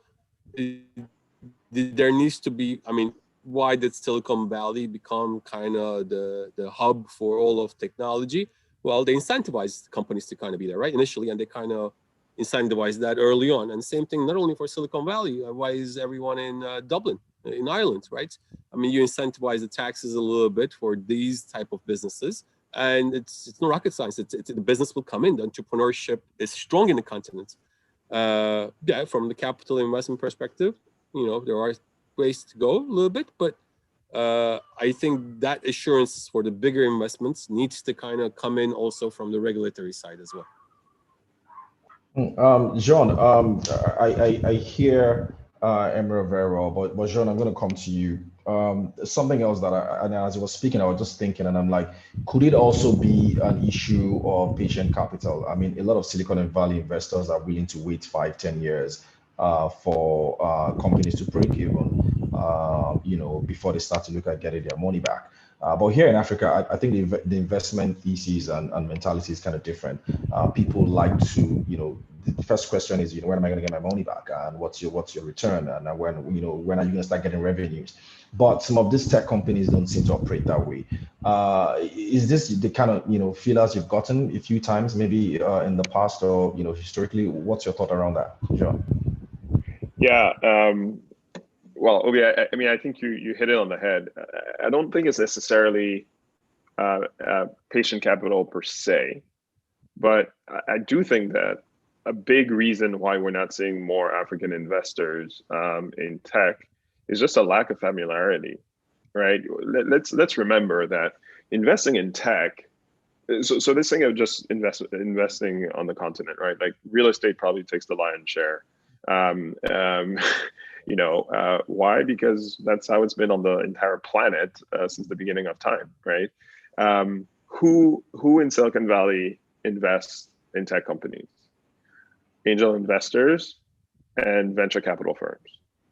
Speaker 6: there needs to be. I mean, why did Silicon Valley become kind of the hub for all of technology? Well, they incentivized companies to kind of be there, right, initially, and they kind of incentivized that early on. And same thing, not only for Silicon Valley. Why is everyone in Dublin, in Ireland, right? I mean, you incentivize the taxes a little bit for these type of businesses. And it's no rocket science. The business will come in. The entrepreneurship is strong in the continent. From the capital investment perspective, there are ways to go a little bit, but I think that assurance for the bigger investments needs to kind of come in also from the regulatory side as well.
Speaker 2: Jean, I hear Emerald very well, but Jean, I'm going to come to you. Something else that and as I was speaking, I was just thinking, and I'm like, could it also be an issue of patient capital? I mean, a lot of Silicon Valley investors are willing to wait 5-10 years for companies to break even, before they start to look at getting their money back. But here in Africa, I think the investment thesis and mentality is kind of different. People like to, the first question is, when am I going to get my money back, and what's your return, and when are you going to start getting revenues? But some of these tech companies don't seem to operate that way. Is this the kind of feelers you've gotten a few times, maybe in the past or historically? What's your thought around that, John?
Speaker 5: Yeah. Well, Obi, I mean, I think you hit it on the head. I don't think it's necessarily patient capital per se, but I do think that a big reason why we're not seeing more African investors in tech is just a lack of familiarity, right? Let's remember that investing in tech. So this thing of just investing on the continent, right? Like real estate probably takes the lion's share. Why? Because that's how it's been on the entire planet since the beginning of time, right? Who in Silicon Valley invests in tech companies? Angel investors and venture capital firms.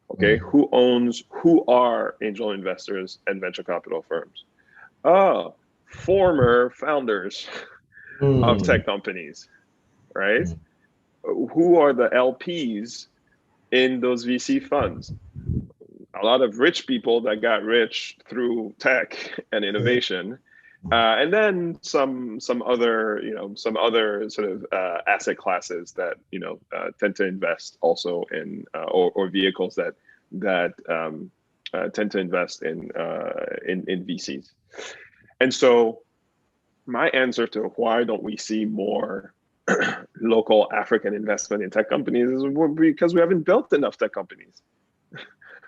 Speaker 5: Okay, who are angel investors and venture capital firms? Former founders of tech companies, right? Who are the LPs in those VC funds? A lot of rich people that got rich through tech and innovation, and then some other sort of asset classes that tend to invest also in or vehicles that tend to invest in VCs. And so my answer to why don't we see more local African investment in tech companies is because we haven't built enough tech companies.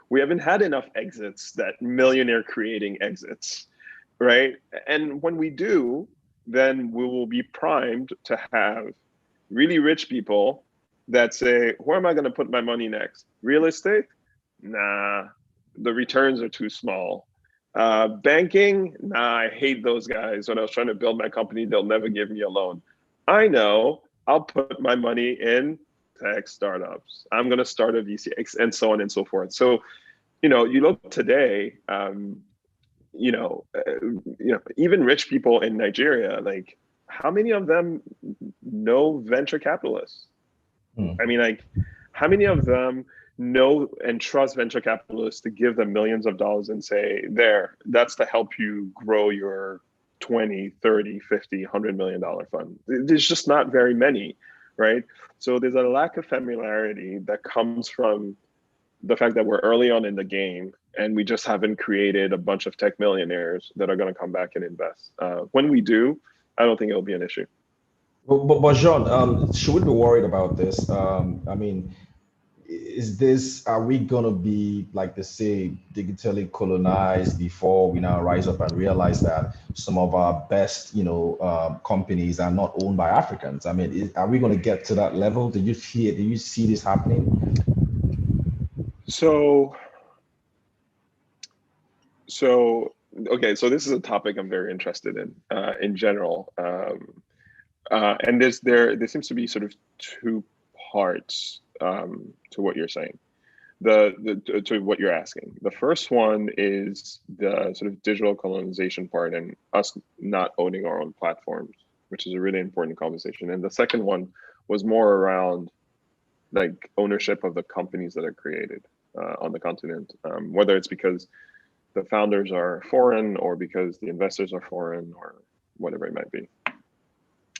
Speaker 5: We haven't had enough exits, that millionaire creating exits, right? And when we do, then we will be primed to have really rich people that say, where am I going to put my money next? Real estate? Nah, the returns are too small. Banking? Nah, I hate those guys. When I was trying to build my company, they'll never give me a loan. I know, I'll put my money in tech startups. I'm going to start a VC, and so on and so forth. So, you look today, even rich people in Nigeria, like how many of them know venture capitalists? I mean, like how many of them know and trust venture capitalists to give them millions of dollars and say, that's to help you grow your 20, 30, 50, $100 million fund? There's just not very many, right? So there's a lack of familiarity that comes from the fact that we're early on in the game and we just haven't created a bunch of tech millionaires that are going to come back and invest. When we do, I don't think it'll be an issue.
Speaker 2: But Jean, should we be worried about this? I mean, are we going to be, like they say, digitally colonized before we now rise up and realize that some of our best, companies are not owned by Africans? I mean, are we going to get to that level? Do you see this happening?
Speaker 5: So this is a topic I'm very interested in general. And there seems to be sort of two parts to what you're saying, to what you're asking. The first one is the sort of digital colonization part and us not owning our own platforms, which is a really important conversation. And the second one was more around like ownership of the companies that are created on the continent, whether it's because the founders are foreign or because the investors are foreign or whatever it might be.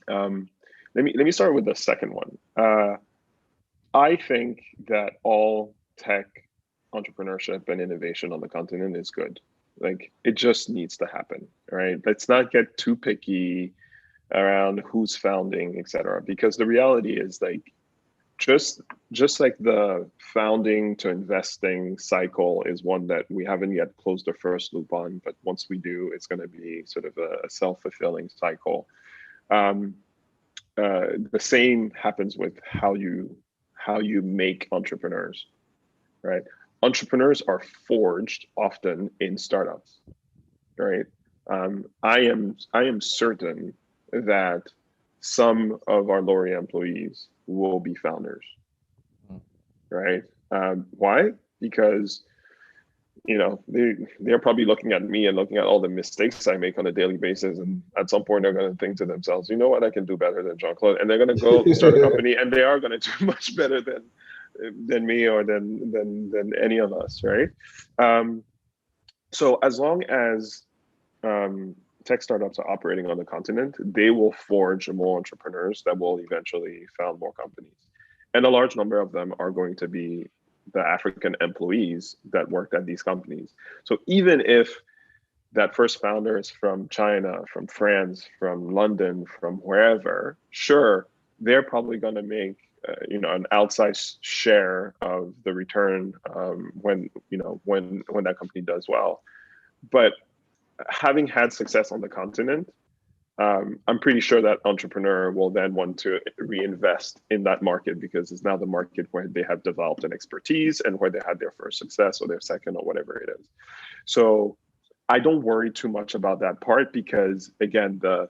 Speaker 5: Let me start with the second one. I think that all tech entrepreneurship and innovation on the continent is good. Like it just needs to happen, right? Let's not get too picky around who's founding, et cetera, because the reality is like just like the founding to investing cycle is one that we haven't yet closed the first loop on, but once we do, it's going to be sort of a self-fulfilling cycle. The same happens with how you make entrepreneurs, right? Entrepreneurs are forged often in startups, right? I am certain that some of our Laurier employees will be founders, right? Why? Because they're probably looking at me and looking at all the mistakes I make on a daily basis, and at some point they're going to think to themselves, you know what, I can do better than Jean-Claude, and they're going to go start a company, and they are going to do much better than me or than any of us, right? So as long as tech startups are operating on the continent, they will forge more entrepreneurs that will eventually found more companies. And a large number of them are going to be the African employees that worked at these companies. So even if that first founder is from China, from France, from London, from wherever, sure, they're probably going to make an outsized share of the return when that company does well. But having had success on the continent, I'm pretty sure that entrepreneur will then want to reinvest in that market because it's now the market where they have developed an expertise and where they had their first success or their second or whatever it is. So I don't worry too much about that part because, again, the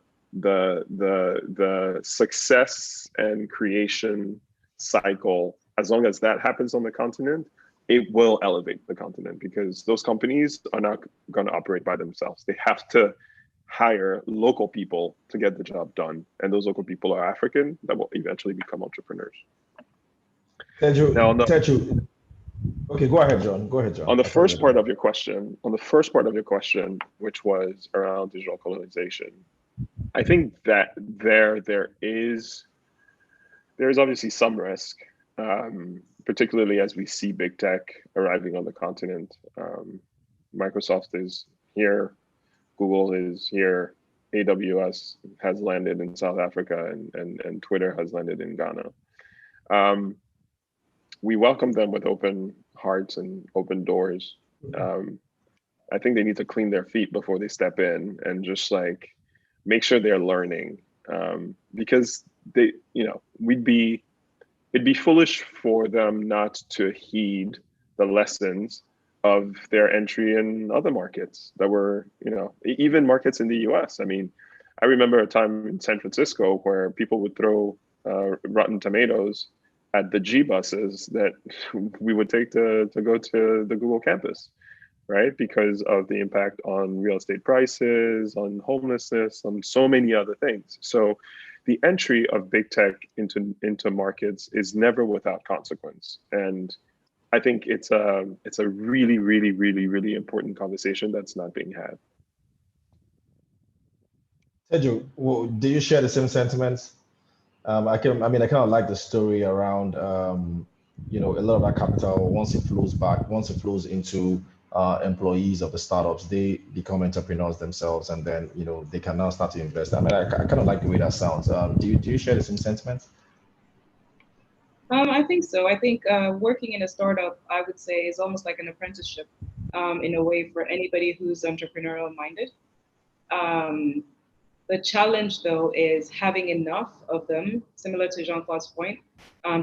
Speaker 5: success and creation cycle, as long as that happens on the continent, it will elevate the continent because those companies are not going to operate by themselves. They have to hire local people to get the job done. And those local people are African that will eventually become entrepreneurs.
Speaker 2: Teju, okay, go ahead, John.
Speaker 5: On the first part of your question, which was around digital colonization, I think that there is obviously some risk, particularly as we see big tech arriving on the continent. Microsoft is here, Google is here, AWS has landed in South Africa, and Twitter has landed in Ghana. We welcome them with open hearts and open doors. I think they need to clean their feet before they step in and just like make sure they're learning, because it'd be foolish for them not to heed the lessons of their entry in other markets that were, even markets in the US. I mean, I remember a time in San Francisco where people would throw rotten tomatoes at the G buses that we would take to go to the Google campus, right? Because of the impact on real estate prices, on homelessness, on so many other things. So the entry of big tech into markets is never without consequence. And I think it's a really, really, really, really important conversation that's not being had.
Speaker 2: Teju, do you share the same sentiments? I kind of like the story around, a lot of that capital, once it flows into employees of the startups, they become entrepreneurs themselves, and then, they can now start to invest. I kind of like the way that sounds. Do you share the same sentiments?
Speaker 3: I think so. I think working in a startup, I would say, is almost like an apprenticeship in a way for anybody who's entrepreneurial minded. The challenge, though, is having enough of them, similar to Jean-Claude's point,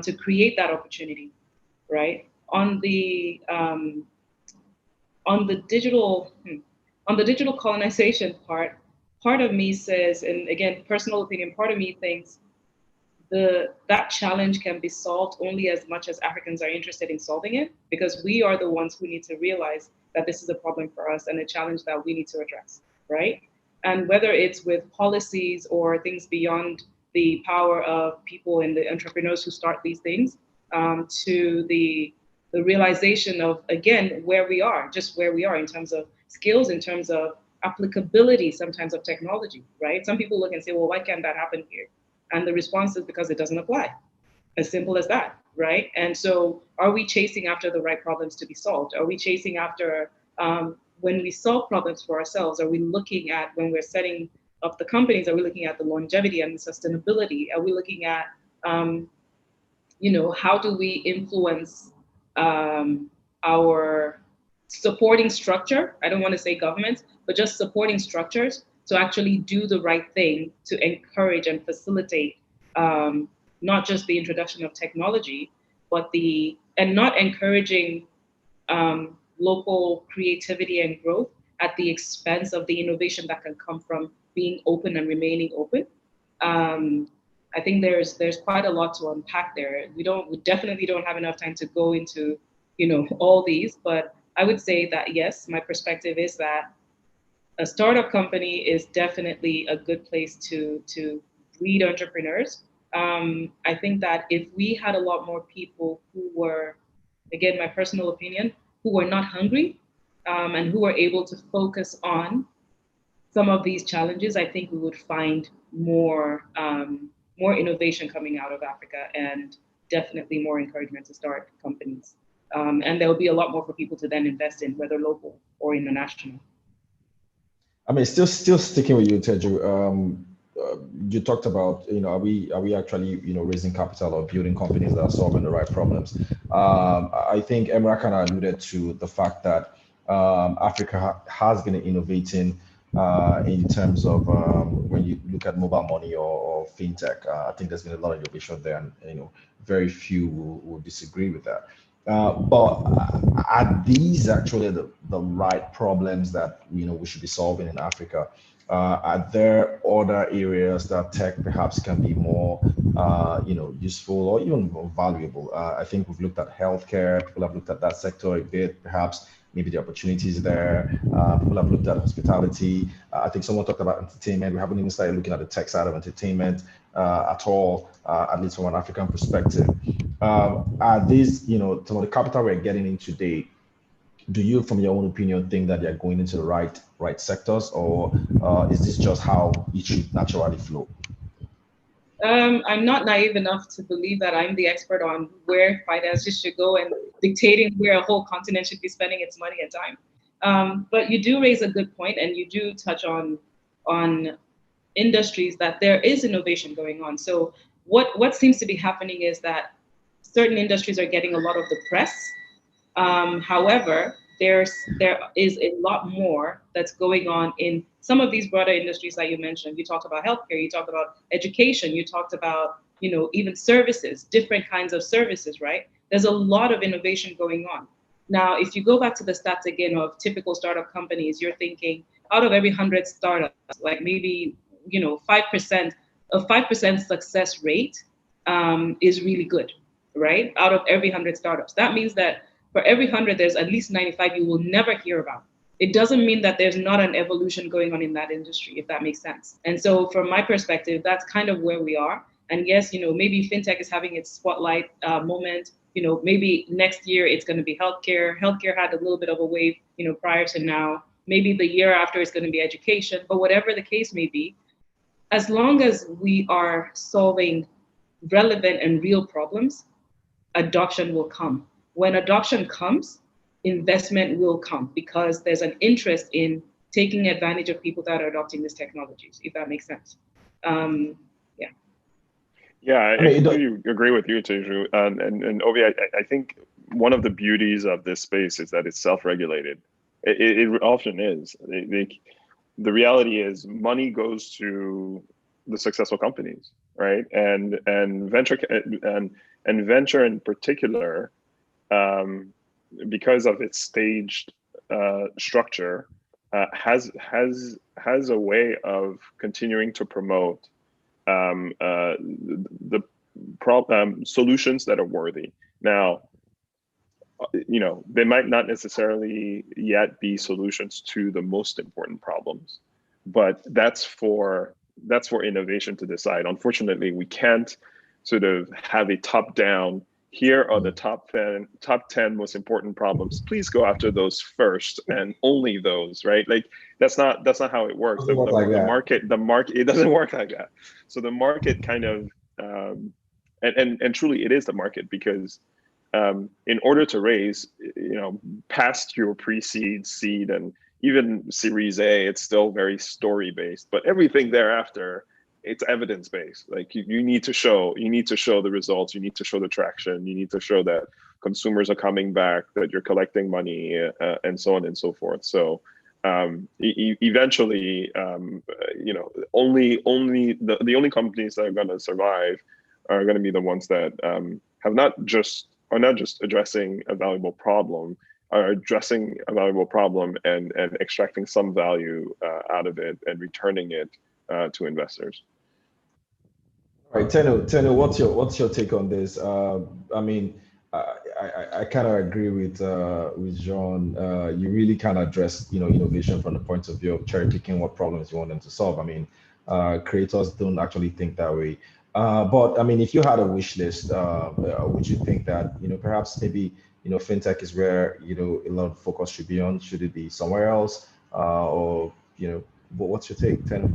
Speaker 3: to create that opportunity, right? On the digital colonization part of me says, and again, personal opinion, part of me thinks that challenge can be solved only as much as Africans are interested in solving it, because we are the ones who need to realize that this is a problem for us and a challenge that we need to address, right? And whether it's with policies or things beyond the power of people and the entrepreneurs who start these things, to the realization of, again, where we are in terms of skills, in terms of applicability, sometimes of technology, right? Some people look and say, well, why can't that happen here? And the response is because it doesn't apply. As simple as that, right? And so are we chasing after the right problems to be solved? Are we chasing after, when we solve problems for ourselves, are we looking at, when we're setting up the companies, are we looking at the longevity and the sustainability? Are we looking at how do we influence our supporting structure? I don't want to say governments, but just supporting structures to actually do the right thing to encourage and facilitate not just the introduction of technology, but not encouraging local creativity and growth at the expense of the innovation that can come from being open and remaining open. I think there's quite a lot to unpack there. We definitely don't have enough time to go into all these, but I would say that yes, my perspective is that a startup company is definitely a good place to breed entrepreneurs. I think that if we had a lot more people who were, again, my personal opinion, who were not hungry and who were able to focus on some of these challenges, I think we would find more innovation coming out of Africa and definitely more encouragement to start companies. And there will be a lot more for people to then invest in, whether local or international.
Speaker 2: I mean, still sticking with you, Teju. You talked about, are we actually, raising capital or building companies that are solving the right problems? I think Emra kind of alluded to the fact that Africa has been innovating in terms of when you look at mobile money or fintech. I think there's been a lot of innovation there, and very few will disagree with that. But are these actually the right problems that we should be solving in Africa? Are there other areas that tech perhaps can be more useful or even more valuable? I think we've looked at healthcare. People have looked at that sector a bit, perhaps. Maybe the opportunities there. People have looked at hospitality. I think someone talked about entertainment. We haven't even started looking at the tech side of entertainment at all, at least from an African perspective. Are these, some of the capital we're getting in today, do you, from your own opinion, think that they're going into the right sectors, or is this just how it should naturally flow?
Speaker 3: I'm not naive enough to believe that I'm the expert on where finances should go and dictating where a whole continent should be spending its money and time. But you do raise a good point, and you do touch on industries that there is innovation going on. So what seems to be happening is that certain industries are getting a lot of the press. However, there is a lot more that's going on in some of these broader industries that you mentioned. You talked about healthcare, you talked about education, you talked about, even services, different kinds of services, right? There's a lot of innovation going on. Now, if you go back to the stats again of typical startup companies, you're thinking out of every 100 startups, like maybe, 5%, a 5% success rate is really good, right? Out of every 100 startups. That means that for every 100, there's at least 95 you will never hear about. It doesn't mean that there's not an evolution going on in that industry, if that makes sense. And so from my perspective, that's kind of where we are. And yes, maybe fintech is having its spotlight moment. Maybe next year it's going to be healthcare. Healthcare had a little bit of a wave, prior to now. Maybe the year after it's going to be education. But whatever the case may be, as long as we are solving relevant and real problems, adoption will come. When adoption comes, investment will come because there's an interest in taking advantage of people that are adopting these technologies, if that makes sense.
Speaker 5: Yeah, I completely agree with you, Teju. And Obi, I think one of the beauties of this space is that it's self-regulated. It often is. The reality is money goes to the successful companies, right? And venture in particular, because of its staged structure, has a way of continuing to promote the solutions that are worthy. Now, they might not necessarily yet be solutions to the most important problems, but that's for innovation to decide. Unfortunately, we can't sort of have a top-down, here are the top 10 most important problems. Please go after those first and only those, right? Like that's not how it works. The market, it doesn't work like that. So the market kind of, and truly it is the market, because in order to raise, past your pre-seed, seed, and even Series A, it's still very story-based. But everything thereafter it's evidence based. Like you need to show the results, you need to show the traction, you need to show that consumers are coming back, that you're collecting money, and so on and so forth. So eventually, you know, the only companies that are going to survive are going to be the ones that are not just addressing a valuable problem, are addressing a valuable problem and extracting some value out of it and returning it to investors.
Speaker 2: All right, Tenu, what's your take on this? I mean, I kind of agree with Jean. You really kind of address, you know, innovation from the point of view of cherry picking what problems you want them to solve. I mean, creators don't actually think that way. But I mean, if you had a wish list, would you think that, you know, perhaps maybe, you know, fintech is where, you know, a lot of focus should be on? Should it be somewhere else? Or, you know, but what's your take, Tenu?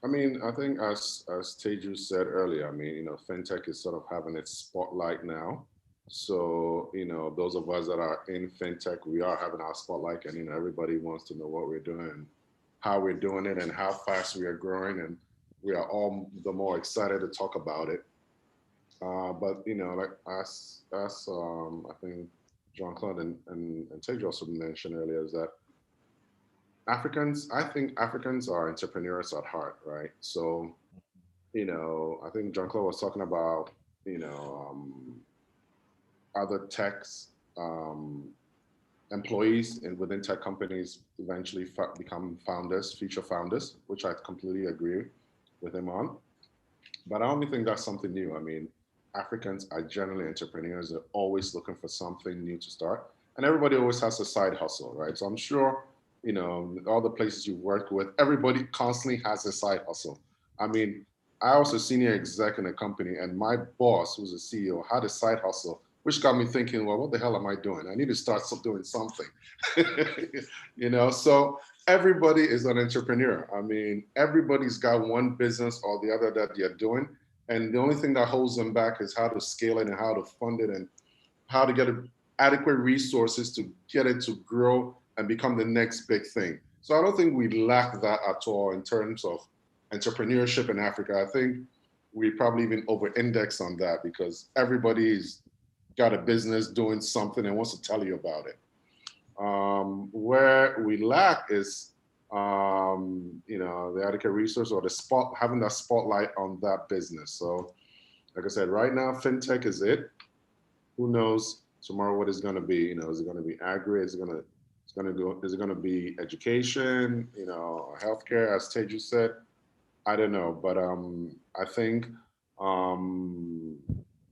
Speaker 4: I mean, I think as Teju said earlier, I mean, you know, fintech is sort of having its spotlight now. So, you know, those of us that are in fintech, we are having our spotlight, and, you know, everybody wants to know what we're doing, how we're doing it, and how fast we are growing, and we are all the more excited to talk about it. But, you know, like as I think Jean-Claude and Teju also mentioned earlier, is that I think Africans are entrepreneurs at heart, right? So, you know, I think Jean-Claude was talking about, you know, other techs, employees within tech companies eventually become founders, future founders, which I completely agree with him on. But I don't think that's something new. I mean, Africans are generally entrepreneurs. They're always looking for something new to start. And everybody always has a side hustle, right? So I'm sure, you know, all the places you work with, everybody constantly has a side hustle. I mean, I was a senior exec in a company, and my boss, who's a CEO, had a side hustle, which got me thinking, well, what the hell am I doing? I need to start doing something. You know, so everybody is an entrepreneur. I mean, everybody's got one business or the other that they're doing. And the only thing that holds them back is how to scale it and how to fund it and how to get adequate resources to get it to grow and become the next big thing. So I don't think we lack that at all in terms of entrepreneurship in Africa. I think we probably even over-index on that because everybody's got a business doing something and wants to tell you about it. Where we lack is, you know, the adequate resource or having that spotlight on that business. So, like I said, right now, fintech is it. Who knows tomorrow what it's going to be? You know, is it going to be agri? Is it going to be education? You know, healthcare? As Teju said, I don't know, but I think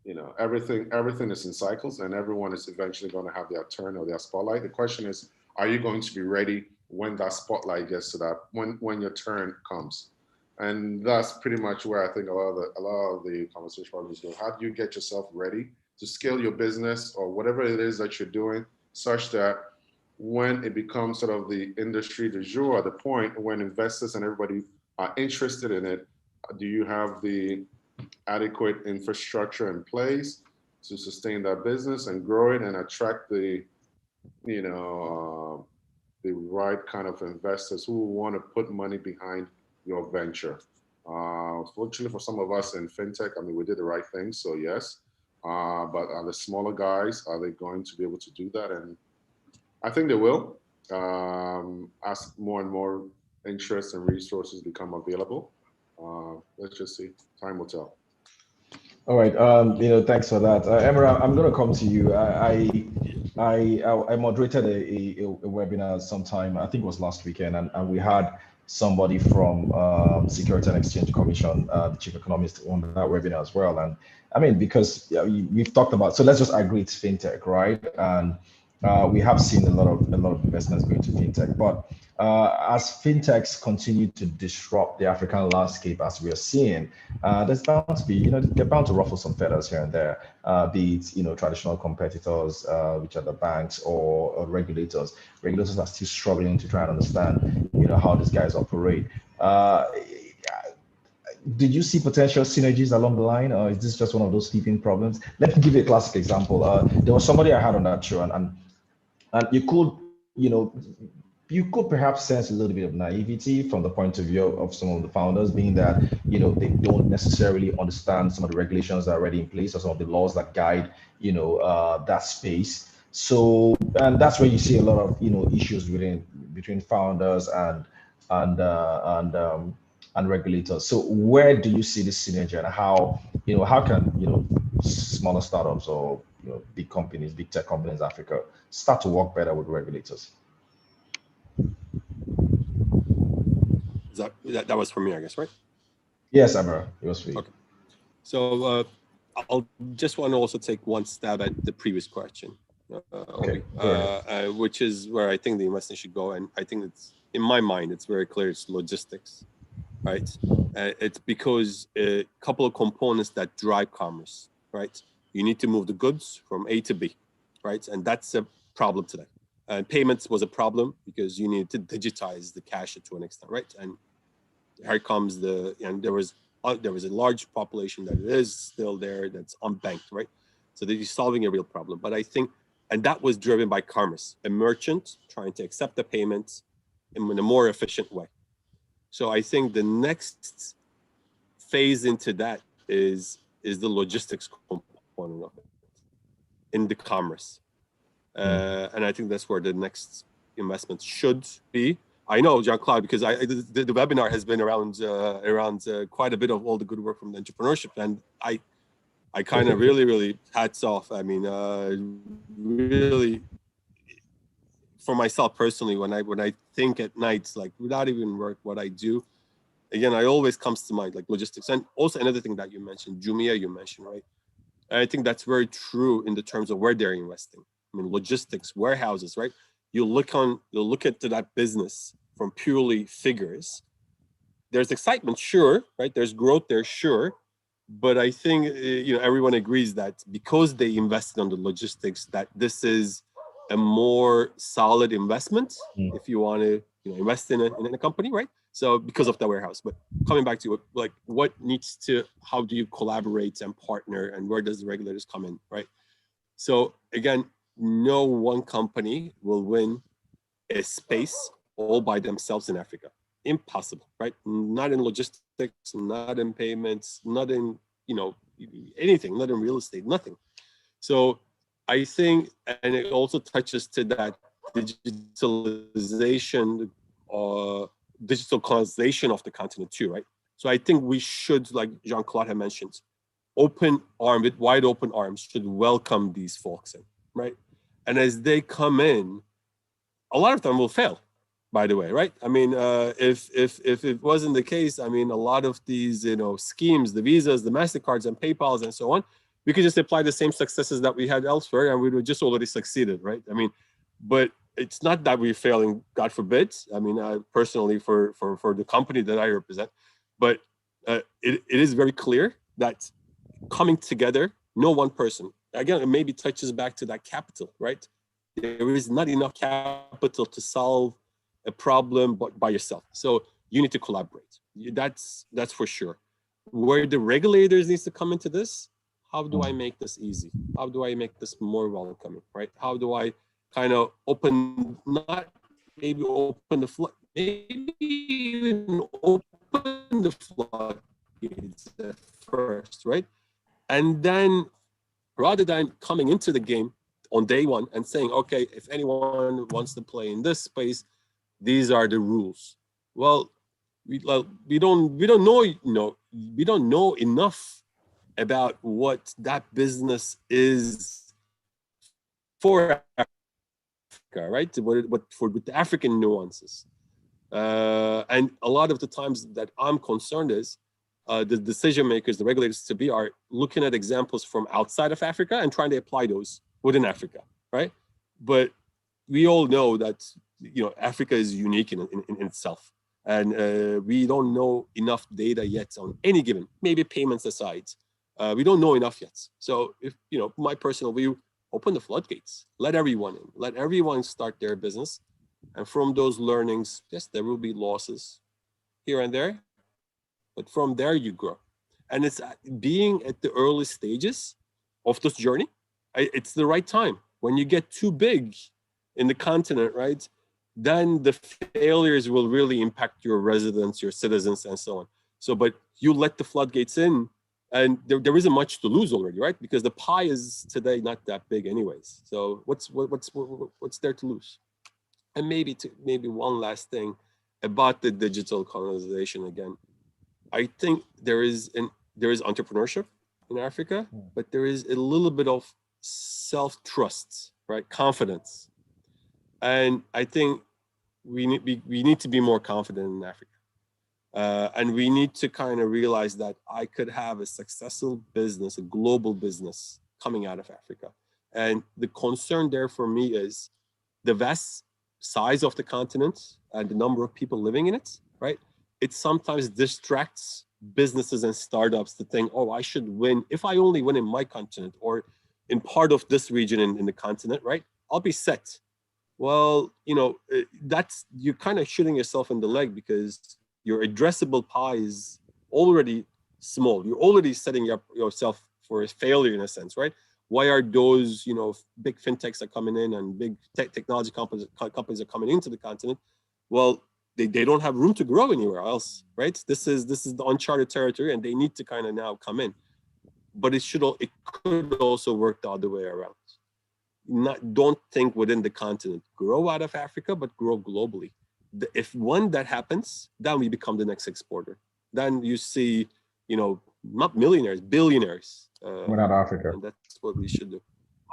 Speaker 4: you know, everything is in cycles, and everyone is eventually going to have their turn or their spotlight. The question is, are you going to be ready when that spotlight gets to that, when your turn comes? And that's pretty much where I think a lot of the conversation probably go. How do you get yourself ready to scale your business or whatever it is that you're doing, such that when it becomes sort of the industry du jour, the point when investors and everybody are interested in it, do you have the adequate infrastructure in place to sustain that business and grow it and attract the, you know, the right kind of investors who want to put money behind your venture. Fortunately for some of us in fintech, I mean, we did the right thing, so yes. But are the smaller guys, are they going to be able to do that? And I think they will, as more and more interest and resources become available. Let's just see. Time will tell.
Speaker 2: All right. You know, thanks for that, Emra. I'm going to come to you. I moderated a webinar sometime. I think it was last weekend, and we had somebody from Security and Exchange Commission, the chief economist, on that webinar as well. And I mean, because we've talked about, so let's just agree it's fintech, right? And we have seen a lot of investments going to fintech, but as fintechs continue to disrupt the African landscape, as we are seeing, there's bound to be, you know, they're bound to ruffle some feathers here and there, be it, you know, traditional competitors, which are the banks or regulators. Regulators are still struggling to try and understand, you know, how these guys operate. Did you see potential synergies along the line, or is this just one of those teething problems? Let me give you a classic example. There was somebody I had on that show, and you could, you know, you could perhaps sense a little bit of naivety from the point of view of some of the founders, being that, you know, they don't necessarily understand some of the regulations that are already in place or some of the laws that guide, you know, that space. So, and that's where you see a lot of, you know, issues between founders and regulators. So where do you see this synergy, and how, you know, how can, you know, smaller startups or, you know, big companies, big tech companies in Africa start to work better with regulators?
Speaker 6: That was for me, I guess, right?
Speaker 2: Yes, Amara, it was for you.
Speaker 6: Okay. So I'll just want to also take one stab at the previous question,
Speaker 2: Okay.
Speaker 6: Which is where I think the investment should go. And I think it's, in my mind, it's very clear it's logistics, right? It's because a couple of components that drive commerce, right? You need to move the goods from A to B, right? And that's a problem today. And payments was a problem because you needed to digitize the cash to an extent, right? And here comes and there was a large population that is still there that's unbanked, right? So they're solving a real problem. But I think, and that was driven by commerce, a merchant trying to accept the payments in a more efficient way. So I think the next phase into that is the logistics component of it in the commerce. And I think that's where the next investment should be. I know, Jean-Claude, because the webinar has been around quite a bit of all the good work from the entrepreneurship, and I kind of really hats off. I mean, really, for myself personally, when I think at night, like without even work, what I do, again, I always comes to mind like logistics, and also another thing that you mentioned, Jumia, you mentioned, right? And I think that's very true in the terms of where they're investing. I mean, logistics, warehouses, right? You'll look into that business from purely figures. There's excitement, sure, right? There's growth there, sure. But I think, you know, everyone agrees that because they invested on the logistics, that this is a more solid investment if you want to, you know, invest in a company, right? So because of the warehouse. But coming back to it, like how do you collaborate and partner, and where does the regulators come in, right? So again, no one company will win a space all by themselves in Africa. Impossible, right? Not in logistics, not in payments, not in, you know, anything, not in real estate, nothing. So I think, and it also touches to that digitalization or digital colonization of the continent too, right? So I think we should, like Jean-Claude had mentioned, with wide open arms, should welcome these folks in, right? And as they come in, a lot of them will fail, by the way, right? I mean, if it wasn't the case, I mean, a lot of these, you know, schemes, the Visas, the MasterCards and PayPals and so on, we could just apply the same successes that we had elsewhere and we would just already succeeded, right? I mean, but it's not that we're failing, God forbid. I mean, personally for the company that I represent, but it is very clear that coming together, no one person, again, it maybe touches back to that capital, right? There is not enough capital to solve a problem by yourself. So you need to collaborate. That's for sure. Where the regulators needs to come into this, how do I make this easy? How do I make this more welcoming, right? How do I kind of open the flood, maybe even open the floodgates first, right? And then rather than coming into the game on day one and saying, okay, if anyone wants to play in this space, these are the rules. Well, we don't know enough about what that business is for Africa, right? With the African nuances. And a lot of the times that I'm concerned is the decision makers, the regulators are looking at examples from outside of Africa and trying to apply those within Africa, right? But we all know that, you know, Africa is unique in itself. And we don't know enough data yet on any given, maybe payments aside. We don't know enough yet. So if, you know, my personal view, open the floodgates, let everyone in, let everyone start their business. And from those learnings, yes, there will be losses here and there, but from there you grow. And it's being at the early stages of this journey, it's the right time. When you get too big in the continent, right? then the failures will really impact your residents, your citizens, and so on. So, but you let the floodgates in, and there isn't much to lose already, right? Because the pie is today not that big anyways. So what's there to lose? And maybe one last thing about the digital colonization again. I think there is entrepreneurship in Africa, but there is a little bit of self-trust, right? Confidence. And I think we need to be more confident in Africa. And we need to kind of realize that I could have a successful business, a global business coming out of Africa. And the concern there for me is the vast size of the continent and the number of people living in it, right? It sometimes distracts businesses and startups to think, oh, I should win. If I only win in my continent or in part of this region in the continent, right? I'll be set. Well, you're kind of shooting yourself in the leg because your addressable pie is already small. You're already setting up yourself for a failure in a sense, right? Why are those, big fintechs are coming in and big technology companies are coming into the continent? Well, they don't have room to grow anywhere else, right? This is the uncharted territory, and they need to kind of now come in. But it could also work the other way around. Don't think within the continent. Grow out of Africa, but grow globally. If that happens, then we become the next exporter. Then you see, not millionaires, billionaires.
Speaker 2: Without Africa.
Speaker 6: And that's what we should do.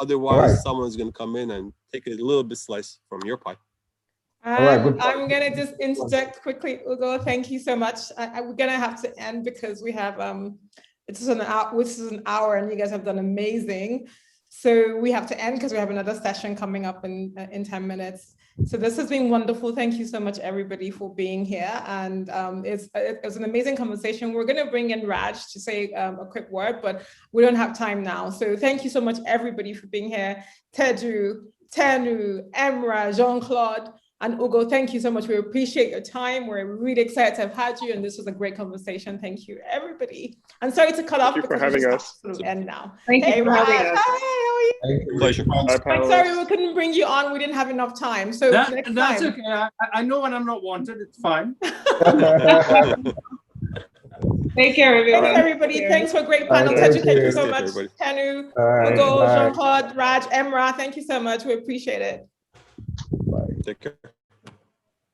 Speaker 6: Otherwise, someone's going to come in and take a little bit slice from your pie.
Speaker 7: I'm going to just interject quickly, Ugo. Thank you so much. We're going to have to end because we have, this is an hour and you guys have done amazing. So we have to end because we have another session coming up in 10 minutes. So this has been wonderful. Thank you so much, everybody, for being here. And it was an amazing conversation. We're going to bring in Raj to say a quick word, but we don't have time now. So thank you so much, everybody, for being here. Teju, Tenu, Emra, Jean-Claude, and Ugo, thank you so much. We appreciate your time. We're really excited to have had you, and this was a great conversation. Thank you, everybody. I'm sorry to cut off because
Speaker 5: having us.
Speaker 7: End now.
Speaker 3: Thank you for having us.
Speaker 7: Hi, how are you?
Speaker 2: Thank you.
Speaker 6: Pleasure.
Speaker 7: I'm sorry we couldn't bring you on. We didn't have enough time. So
Speaker 8: that's
Speaker 7: time.
Speaker 8: okay. I know when I'm not wanted. It's fine.
Speaker 3: Take care, everyone.
Speaker 7: Thanks, everybody. Thanks for a great panel. Teju, thank you so much. Tenu, Ugo, Jean-Claude, Raj, Emra, thank you so much. We appreciate it.
Speaker 2: Bye.
Speaker 6: Take care.